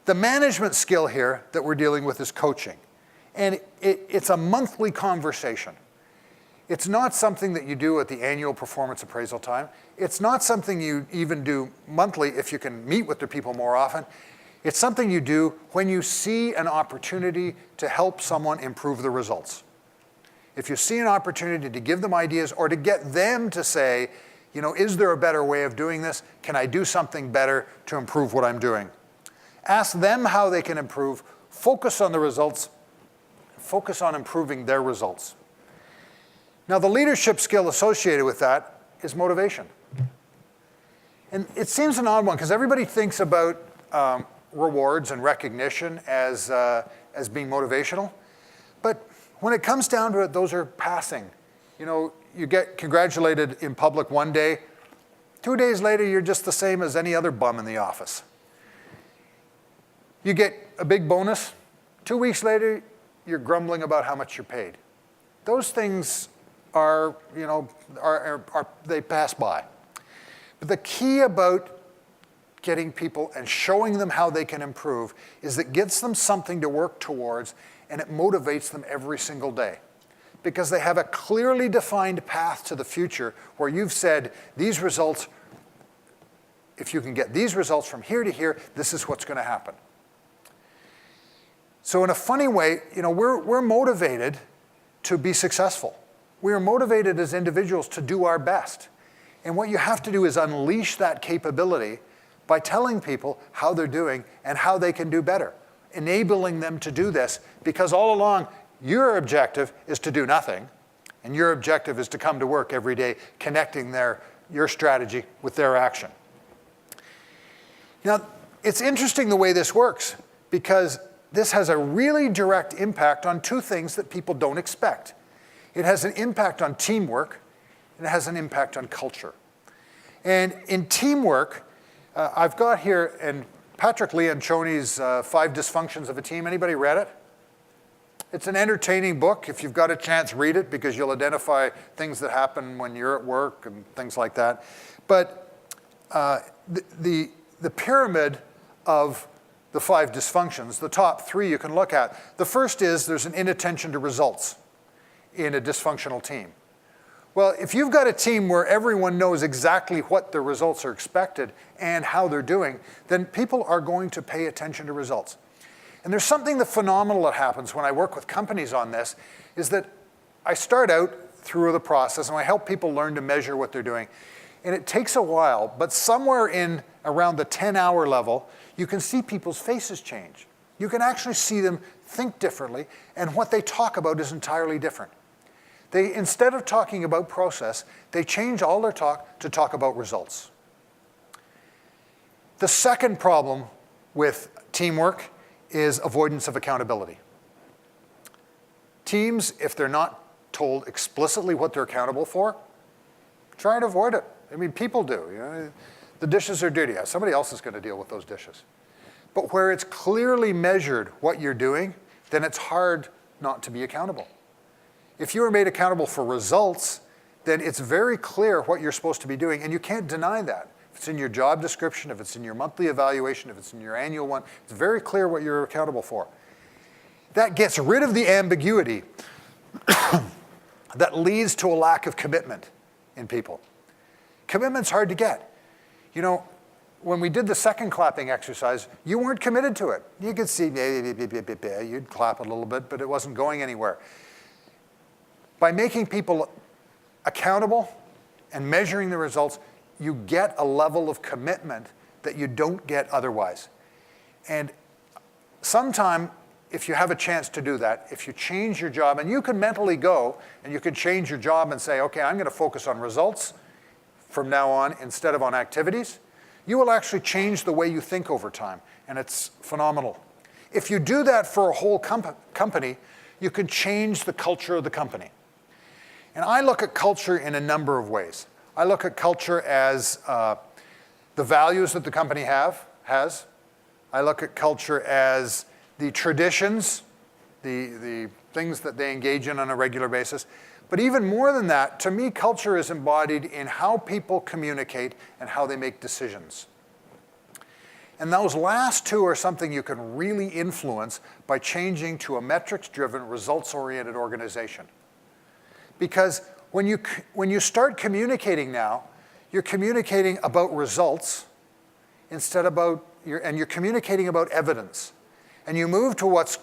the management skill here that we're dealing with is coaching. And it's a monthly conversation. It's not something that you do at the annual performance appraisal time. It's not something you even do monthly if you can meet with the people more often. It's something you do when you see an opportunity to help someone improve the results. If you see an opportunity to give them ideas or to get them to say, you know, is there a better way of doing this? Can I do something better to improve what I'm doing? Ask them how they can improve, focus on the results, focus on improving their results. Now, the leadership skill associated with that is motivation. And it seems an odd one because everybody thinks about rewards and recognition as being motivational. But when it comes down to it, those are passing. You know, you get congratulated in public one day. 2 days later, you're just the same as any other bum in the office. You get a big bonus. 2 weeks later, you're grumbling about how much you're paid. Those things are, you know, they pass by. But the key about getting people and showing them how they can improve is it gets them something to work towards and it motivates them every single day. Because they have a clearly defined path to the future where you've said, these results, if you can get these results from here to here, this is what's going to happen. So in a funny way, you know, we're motivated to be successful. We are motivated as individuals to do our best. And what you have to do is unleash that capability by telling people how they're doing and how they can do better, enabling them to do this, because all along, your objective is to do nothing, and your objective is to come to work every day, connecting your strategy with their action. Now, it's interesting the way this works, because this has a really direct impact on two things that people don't expect. It has an impact on teamwork, and it has an impact on culture. And in teamwork, I've got here, and Patrick Lencioni's 5 Dysfunctions of a Team. Anybody read it? It's an entertaining book. If you've got a chance, read it, because you'll identify things that happen when you're at work and things like that. But the pyramid of the 5 dysfunctions, the top 3 you can look at. The first is there's an inattention to results in a dysfunctional team. Well, if you've got a team where everyone knows exactly what the results are expected and how they're doing, then people are going to pay attention to results. And there's something that phenomenal that happens when I work with companies on this, is that I start out through the process and I help people learn to measure what they're doing. And it takes a while, but somewhere in around the 10-hour level, you can see people's faces change. You can actually see them think differently, and what they talk about is entirely different. They, instead of talking about process, they change all their talk to talk about results. The second problem with teamwork is avoidance of accountability. Teams, if they're not told explicitly what they're accountable for, try and avoid it. I mean, people do. You know, the dishes are dirty. Somebody else is going to deal with those dishes. But where it's clearly measured what you're doing, then it's hard not to be accountable. If you are made accountable for results, then it's very clear what you're supposed to be doing, and you can't deny that. If it's in your job description, if it's in your monthly evaluation, if it's in your annual one, it's very clear what you're accountable for. That gets rid of the ambiguity that leads to a lack of commitment in people. Commitment's hard to get. You know, when we did the second clapping exercise, you weren't committed to it. You could see, you'd clap a little bit, but it wasn't going anywhere. By making people accountable and measuring the results, you get a level of commitment that you don't get otherwise. And sometime, if you have a chance to do that, if you change your job, and you can mentally go and you can change your job and say, okay, I'm going to focus on results from now on instead of on activities, you will actually change the way you think over time, and it's phenomenal. If you do that for a whole company, you can change the culture of the company. And I look at culture in a number of ways. I look at culture as the values that the company has. I look at culture as the traditions, the things that they engage in on a regular basis. But even more than that, to me, culture is embodied in how people communicate and how they make decisions. And those last two are something you can really influence by changing to a metrics-driven, results-oriented organization. Because when you start communicating now, you're communicating about results instead about, and you're communicating about evidence. And you move to what's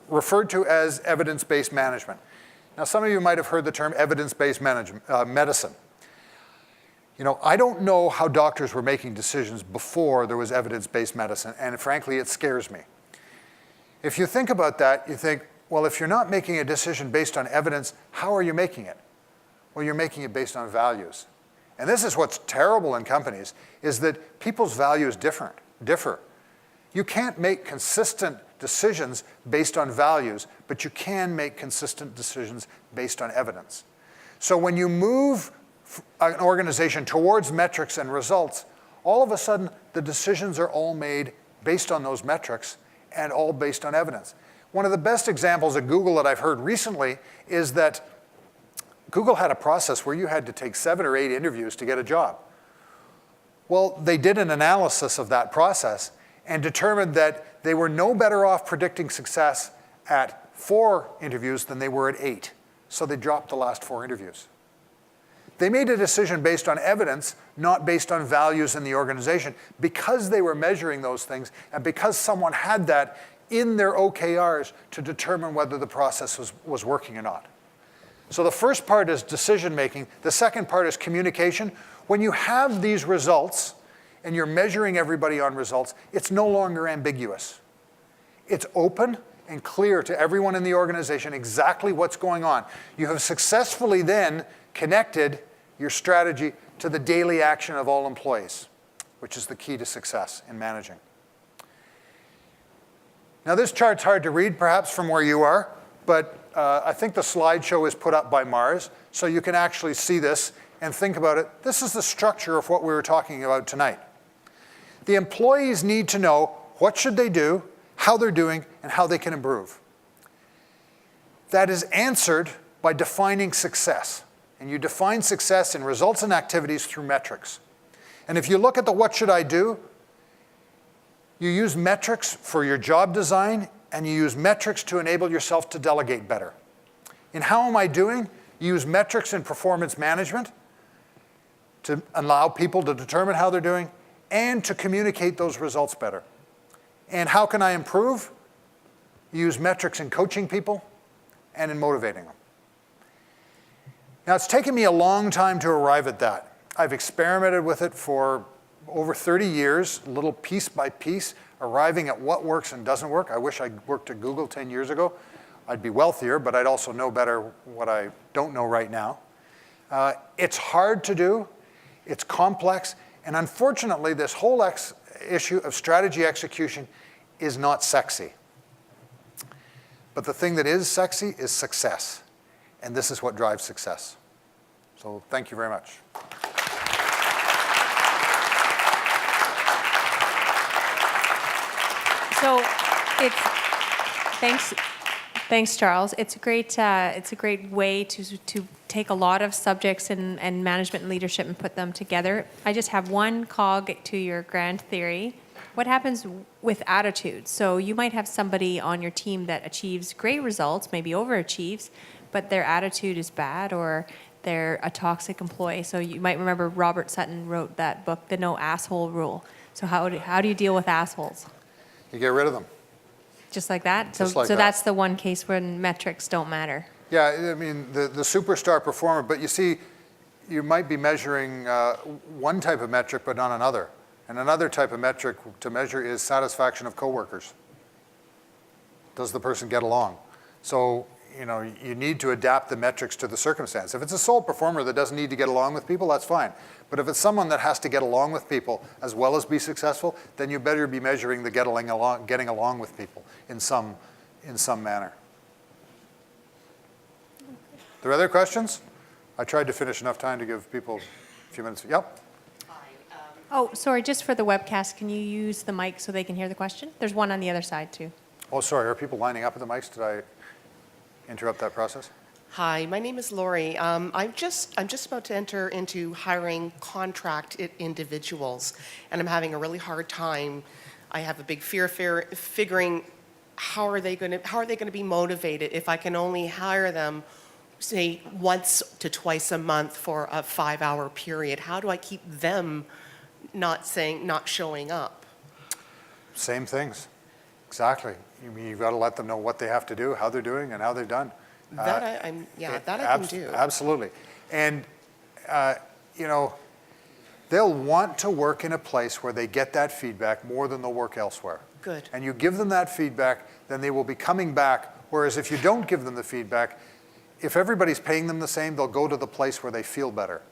referred to as evidence-based management. Now, some of you might have heard the term evidence-based medicine. You know, I don't know how doctors were making decisions before there was evidence-based medicine, and frankly, it scares me. If you think about that, you think, well, if you're not making a decision based on evidence, how are you making it? Well, you're making it based on values. And this is what's terrible in companies, is that people's values differ. You can't make consistent decisions based on values, but you can make consistent decisions based on evidence. So when you move an organization towards metrics and results, all of a sudden the decisions are all made based on those metrics and all based on evidence. One of the best examples at Google that I've heard recently is that Google had a process where you had to take 7 or 8 interviews to get a job. Well, they did an analysis of that process and determined that they were no better off predicting success at 4 interviews than they were at 8. So they dropped the last 4 interviews. They made a decision based on evidence, not based on values in the organization, because they were measuring those things and because someone had that in their OKRs to determine whether the process was working or not. So the first part is decision making. The second part is communication. When you have these results and you're measuring everybody on results, it's no longer ambiguous. It's open and clear to everyone in the organization exactly what's going on. You have successfully then connected your strategy to the daily action of all employees, which is the key to success in managing. Now, this chart's hard to read, perhaps, from where you are, but I think the slideshow is put up by Mars, so you can actually see this and think about it. This is the structure of what we were talking about tonight. The employees need to know what should they do, how they're doing, and how they can improve. That is answered by defining success. And you define success in results and activities through metrics. And if you look at the what should I do, you use metrics for your job design, and you use metrics to enable yourself to delegate better. In how am I doing, you use metrics in performance management to allow people to determine how they're doing and to communicate those results better. And how can I improve? You use metrics in coaching people and in motivating them. Now, it's taken me a long time to arrive at that. I've experimented with it for over 30 years, little piece by piece, arriving at what works and doesn't work. I wish I worked at Google 10 years ago. I'd be wealthier, but I'd also know better what I don't know right now. It's hard to do. It's complex. And unfortunately, this whole issue of strategy execution is not sexy. But the thing that is sexy is success. And this is what drives success. So thank you very much. So thanks, Charles. It's a great way to take a lot of subjects and management and leadership and put them together. I just have one cog to your grand theory. What happens with attitude? So you might have somebody on your team that achieves great results, maybe overachieves, but their attitude is bad or they're a toxic employee. So you might remember Robert Sutton wrote that book, The No Asshole Rule. So how do you deal with assholes? You get rid of them. Just like that? Just like so that. That's the one case when metrics don't matter. Yeah, I mean, the superstar performer, but you see, you might be measuring one type of metric, but not another. And another type of metric to measure is satisfaction of coworkers. Does the person get along? So, you know, you need to adapt the metrics to the circumstance. If it's a sole performer that doesn't need to get along with people, that's fine. But if it's someone that has to get along with people as well as be successful, then you better be measuring the getting along with people in some manner. There are other questions? I tried to finish enough time to give people a few minutes. Yep. Oh, sorry, just for the webcast, can you use the mic so they can hear the question? There's one on the other side, too. Oh, sorry, are people lining up at the mics? Did I interrupt that process? Hi, my name is Lori. I'm just about to enter into hiring contract individuals, and I'm having a really hard time. I have a big fear figuring how are they going to be motivated if I can only hire them, say, once to twice a month for a 5-hour period. How do I keep them not showing up? Same things. Exactly. You've got to let them know what they have to do, how they're doing, and how they've done. That I can do. Absolutely. And, you know, they'll want to work in a place where they get that feedback more than they'll work elsewhere. Good. And you give them that feedback, then they will be coming back. Whereas if you don't give them the feedback, if everybody's paying them the same, they'll go to the place where they feel better.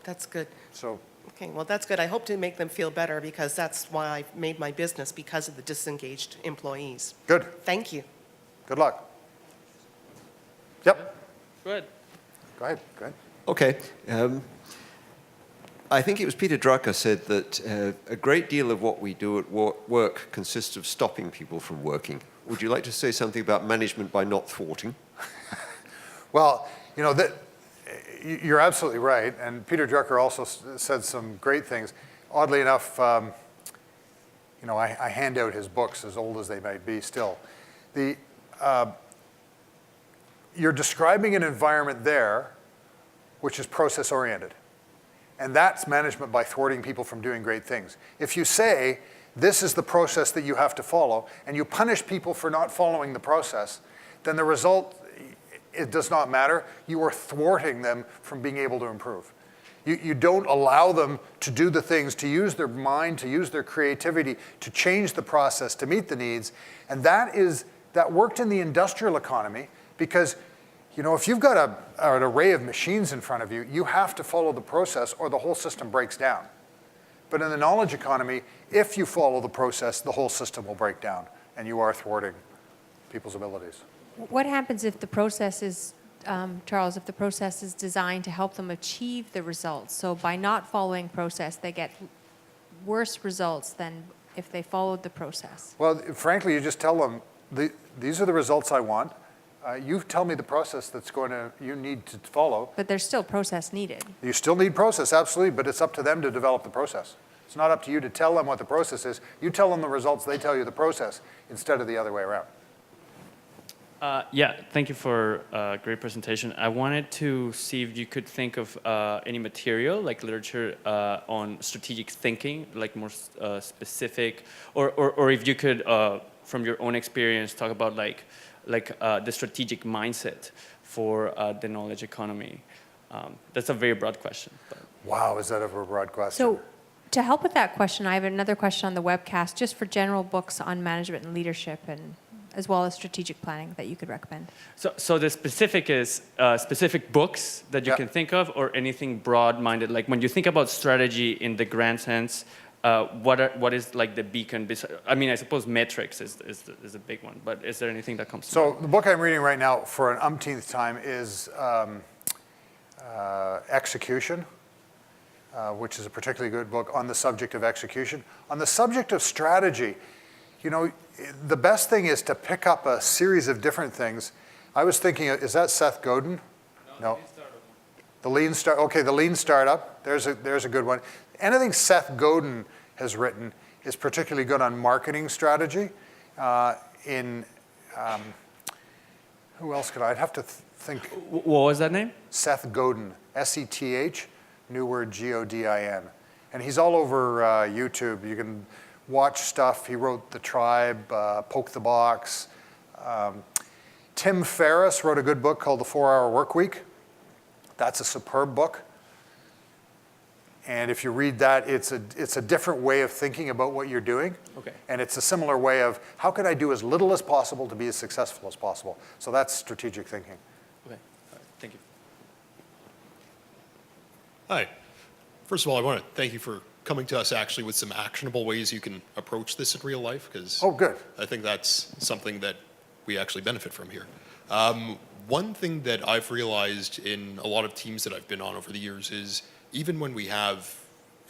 That's good. So, Okay, well, that's good. I hope to make them feel better because that's why I've made my business, because of the disengaged employees. good. Thank you. Good luck. Yep. Good. Go ahead. Go ahead. Okay. I think it was Peter Drucker said that a great deal of what we do at work consists of stopping people from working. Would you like to say something about management by not thwarting? Well, you know, you're absolutely right. And Peter Drucker also said some great things. Oddly enough, you know, I hand out his books, as old as they might be still. You're describing an environment there which is process-oriented. And that's management by thwarting people from doing great things. If you say, this is the process that you have to follow, and you punish people for not following the process, then the result, it does not matter. You are thwarting them from being able to improve. You don't allow them to do the things, to use their mind, to use their creativity, to change the process, to meet the needs. And that worked in the industrial economy because, you know, if you've got an array of machines in front of you, you have to follow the process or the whole system breaks down. But in the knowledge economy, if you follow the process, the whole system will break down, and you are thwarting people's abilities. What happens if the process is, Charles, if the process is designed to help them achieve the results? So by not following process, they get worse results than if they followed the process. Well, frankly, you just tell them, these are the results I want. You tell me the process you need to follow. But there's still process needed. You still need process, absolutely, but it's up to them to develop the process. It's not up to you to tell them what the process is. You tell them the results, they tell you the process, instead of the other way around. Yeah, thank you for a great presentation. I wanted to see if you could think of any material, like literature, on strategic thinking, like more specific, or if you could, from your own experience, talk about like the strategic mindset for the knowledge economy. That's a very broad question. But. Wow, is that a broad question? So to help with that question, I have another question on the webcast, just for general books on management and leadership, and as well as strategic planning that you could recommend. So the specific is specific books that you can think of, or anything broad-minded. Like when you think about strategy in the grand sense, what is like the beacon? I mean, I suppose metrics is a big one, but is there anything that comes to mind? So the book I'm reading right now for an umpteenth time is Execution, which is a particularly good book on the subject of execution. On the subject of strategy, you know, the best thing is to pick up a series of different things. I was thinking, is that Seth Godin? No. The Lean Startup. Okay, the Lean Startup. There's a good one. Anything Seth Godin has written is particularly good on marketing strategy. Who else could I'd have to think. What was that name? Seth Godin, S-E-T-H, new word G-O-D-I-N. And he's all over YouTube. You can watch stuff. He wrote The Tribe, Poke the Box. Tim Ferriss wrote a good book called The 4-Hour Workweek. That's a superb book. And if you read that, it's a different way of thinking about what you're doing. Okay. And it's a similar way of how could I do as little as possible to be as successful as possible. So that's strategic thinking. Okay. All right. Thank you. Hi. First of all, I want to thank you for coming to us actually with some actionable ways you can approach this in real life, because Oh, good. I think that's something that we actually benefit from here. One thing that I've realized in a lot of teams that I've been on over the years is even when we have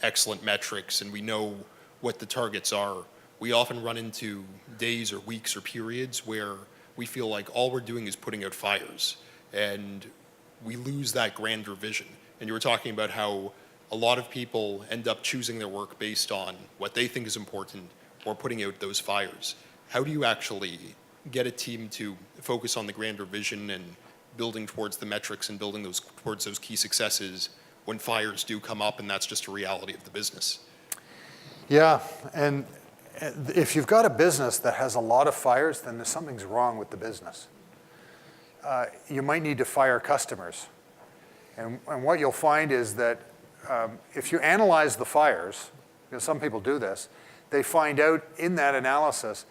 excellent metrics and we know what the targets are, we often run into days or weeks or periods where we feel like all we're doing is putting out fires, and we lose that grander vision. And you were talking about how a lot of people end up choosing their work based on what they think is important or putting out those fires. How do you actually get a team to focus on the grander vision and building towards the metrics and building those towards those key successes when fires do come up and that's just a reality of the business? Yeah, and if you've got a business that has a lot of fires, then there's something's wrong with the business. You might need to fire customers. And what you'll find is that if you analyze the fires, because some people do this, they find out in that analysis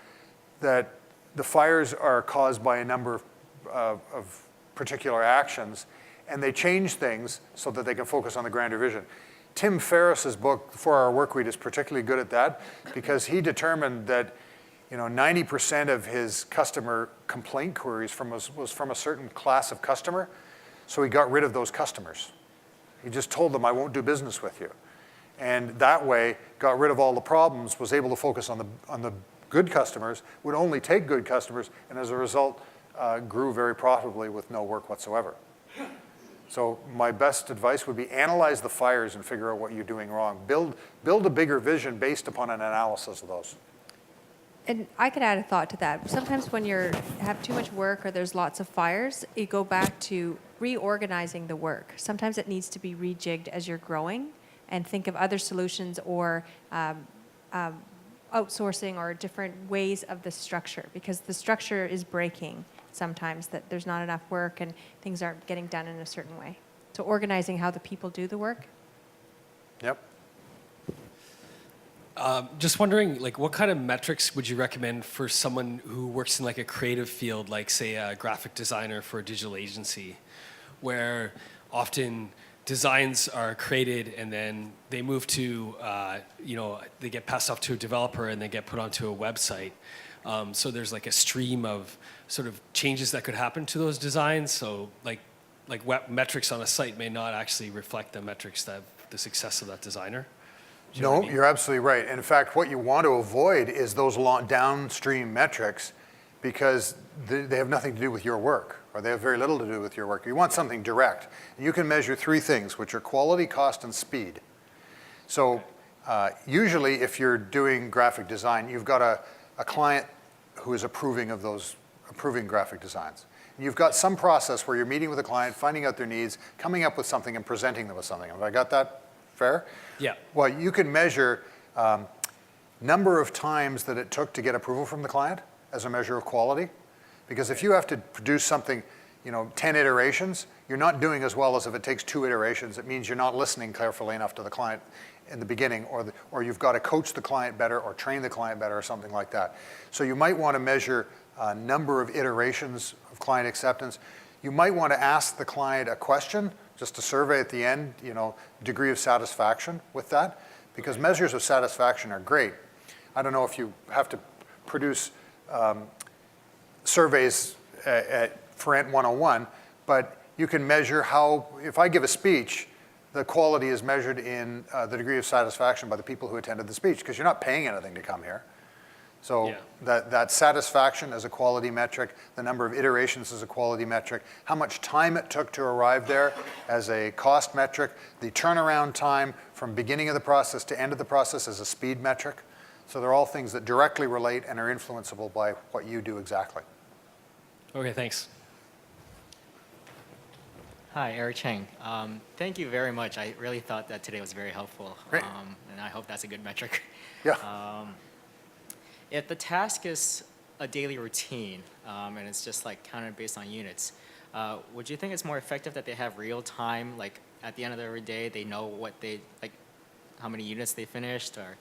that the fires are caused by a number of particular actions, and they change things so that they can focus on the grander vision. Tim Ferriss's book, 4-Hour Workweek, is particularly good at that because he determined that 90% of his customer complaint queries was from a certain class of customer, so he got rid of those customers. He just told them, I won't do business with you. And that way, got rid of all the problems, was able to focus on the good customers, would only take good customers, and as a result, grew very profitably with no work whatsoever. So my best advice would be analyze the fires and figure out what you're doing wrong. Build a bigger vision based upon an analysis of those. And I could add a thought to that. Sometimes when you have too much work or there's lots of fires, you go back to reorganizing the work. Sometimes it needs to be rejigged as you're growing and think of other solutions or outsourcing or different ways of the structure, because the structure is breaking sometimes, that there's not enough work and things aren't getting done in a certain way. So organizing how the people do the work. Yep. Just wondering, like, what kind of metrics would you recommend for someone who works in like a creative field, like say a graphic designer for a digital agency, where often designs are created and then they move to, they get passed off to a developer and they get put onto a website. So there's like a stream of sort of changes that could happen to those designs. So like web metrics on a site may not actually reflect the metrics that the success of that designer. Do you know what I mean? You're absolutely right. In fact, what you want to avoid is those downstream metrics because they have nothing to do with your work, or they have very little to do with your work. You want something direct. You can measure three things, which are quality, cost, and speed. So usually if you're doing graphic design, you've got a client who is approving graphic designs. You've got some process where you're meeting with a client, finding out their needs, coming up with something, and presenting them with something. Have I got that fair? Yeah. Well, you can measure number of times that it took to get approval from the client as a measure of quality. Because if you have to produce something, 10 iterations, you're not doing as well as if it takes 2 iterations. It means you're not listening carefully enough to the client in the beginning, or you've got to coach the client better or train the client better or something like that. So you might want to measure number of iterations of client acceptance. You might want to ask the client a question, just a survey at the end, degree of satisfaction with that, because measures of satisfaction are great. I don't know if you have to produce surveys for Ant 101, but you can measure how, if I give a speech, the quality is measured in the degree of satisfaction by the people who attended the speech, because you're not paying anything to come here. So Yeah. that satisfaction is a quality metric, the number of iterations is a quality metric, how much time it took to arrive there as a cost metric, the turnaround time from beginning of the process to end of the process is a speed metric. So they're all things that directly relate and are influenceable by what you do exactly. Okay, thanks. Hi, Eric Cheng. Thank you very much. I really thought that today was very helpful. Great. And I hope that's a good metric. Yeah. If the task is a daily routine and it's just like counted based on units, would you think it's more effective that they have real time, like at the end of every day, they know what they, like how many units they finished, or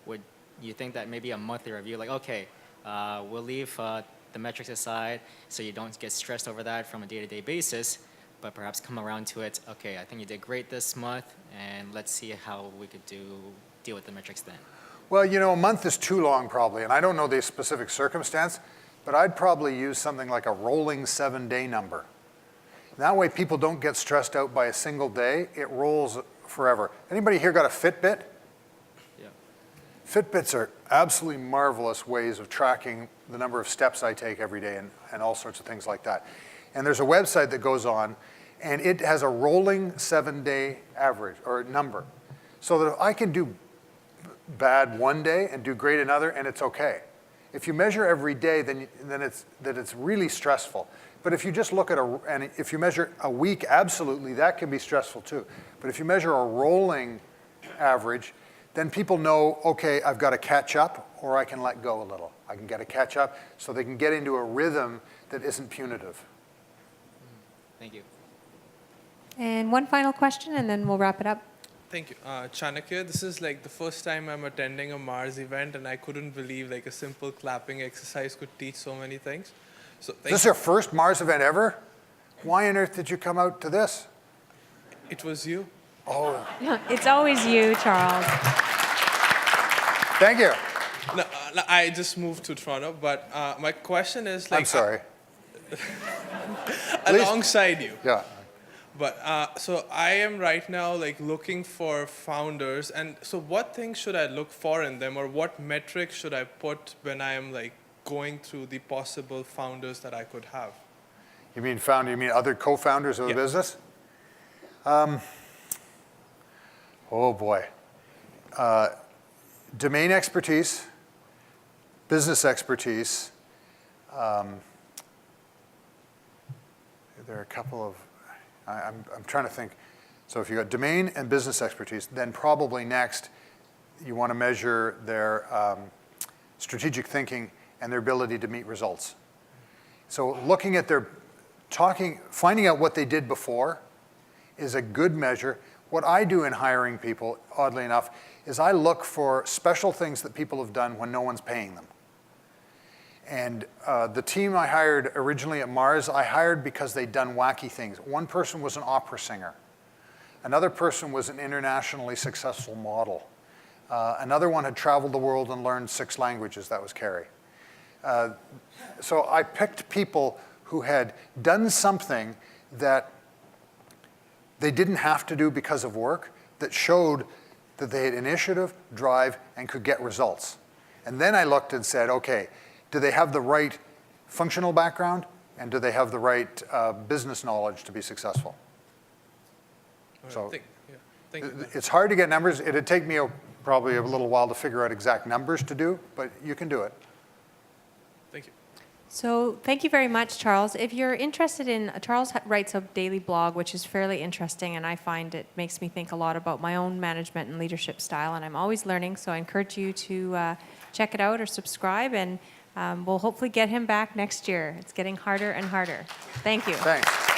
would you think that maybe a monthly review, like, okay, we'll leave the metrics aside so you don't get stressed over that from a day-to-day basis, but perhaps come around to it, okay, I think you did great this month, and let's see how we could deal with the metrics then. Well, you know, a month is too long probably, and I don't know the specific circumstance, but I'd probably use something like a rolling 7-day number. That way people don't get stressed out by a single day. It rolls forever. Anybody here got a Fitbit? Yeah. Fitbits are absolutely marvelous ways of tracking the number of steps I take every day and all sorts of things like that. And there's a website that goes on, and it has a rolling 7-day average or number. So that I can do bad one day and do great another, and it's okay. If you measure every day, then it's really stressful. But if you just look at and if you measure a week, absolutely, that can be stressful too. But if you measure a rolling average, then people know, okay, I've got to catch up, or I can let go a little. I can get a catch up, so they can get into a rhythm that isn't punitive. Thank you. And one final question, and then we'll wrap it up. Thank you. Chanakya, this is like the first time I'm attending a Mars event, and I couldn't believe like a simple clapping exercise could teach so many things. So Is this your first Mars event ever? Why on earth did you come out to this? It was you. Oh, It's always you, Charles. thank you. No, I just moved to Toronto, but my question is like I'm sorry. alongside you. Yeah. But so I am right now like looking for founders, and so what things should I look for in them, or what metrics should I put when I am like going through the possible founders that I could have? You mean founder? You mean other co-founders of the Yeah. business? Oh boy. Domain expertise, business expertise. There are a couple of. I'm trying to think. So if you got domain and business expertise, then probably next you want to measure their strategic thinking and their ability to meet results. So looking at their finding out what they did before is a good measure. What I do in hiring people, oddly enough, is I look for special things that people have done when no one's paying them. And the team I hired originally at Mars, I hired because they'd done wacky things. One person was an opera singer. Another person was an internationally successful model. Another one had traveled the world and learned 6 languages. That was Carrie. So I picked people who had done something that they didn't have to do because of work, that showed that they had initiative, drive, and could get results. And then I looked and said, okay, do they have the right functional background, and do they have the right business knowledge to be successful? All right, thank you. It's hard to get numbers. It'd take me probably a little while to figure out exact numbers to do, but you can do it. Thank you. So thank you very much, Charles. If you're interested in, Charles writes a daily blog, which is fairly interesting, and I find it makes me think a lot about my own management and leadership style, and I'm always learning, so I encourage you to check it out or subscribe, and we'll hopefully get him back next year. It's getting harder and harder. Thank you. Thanks.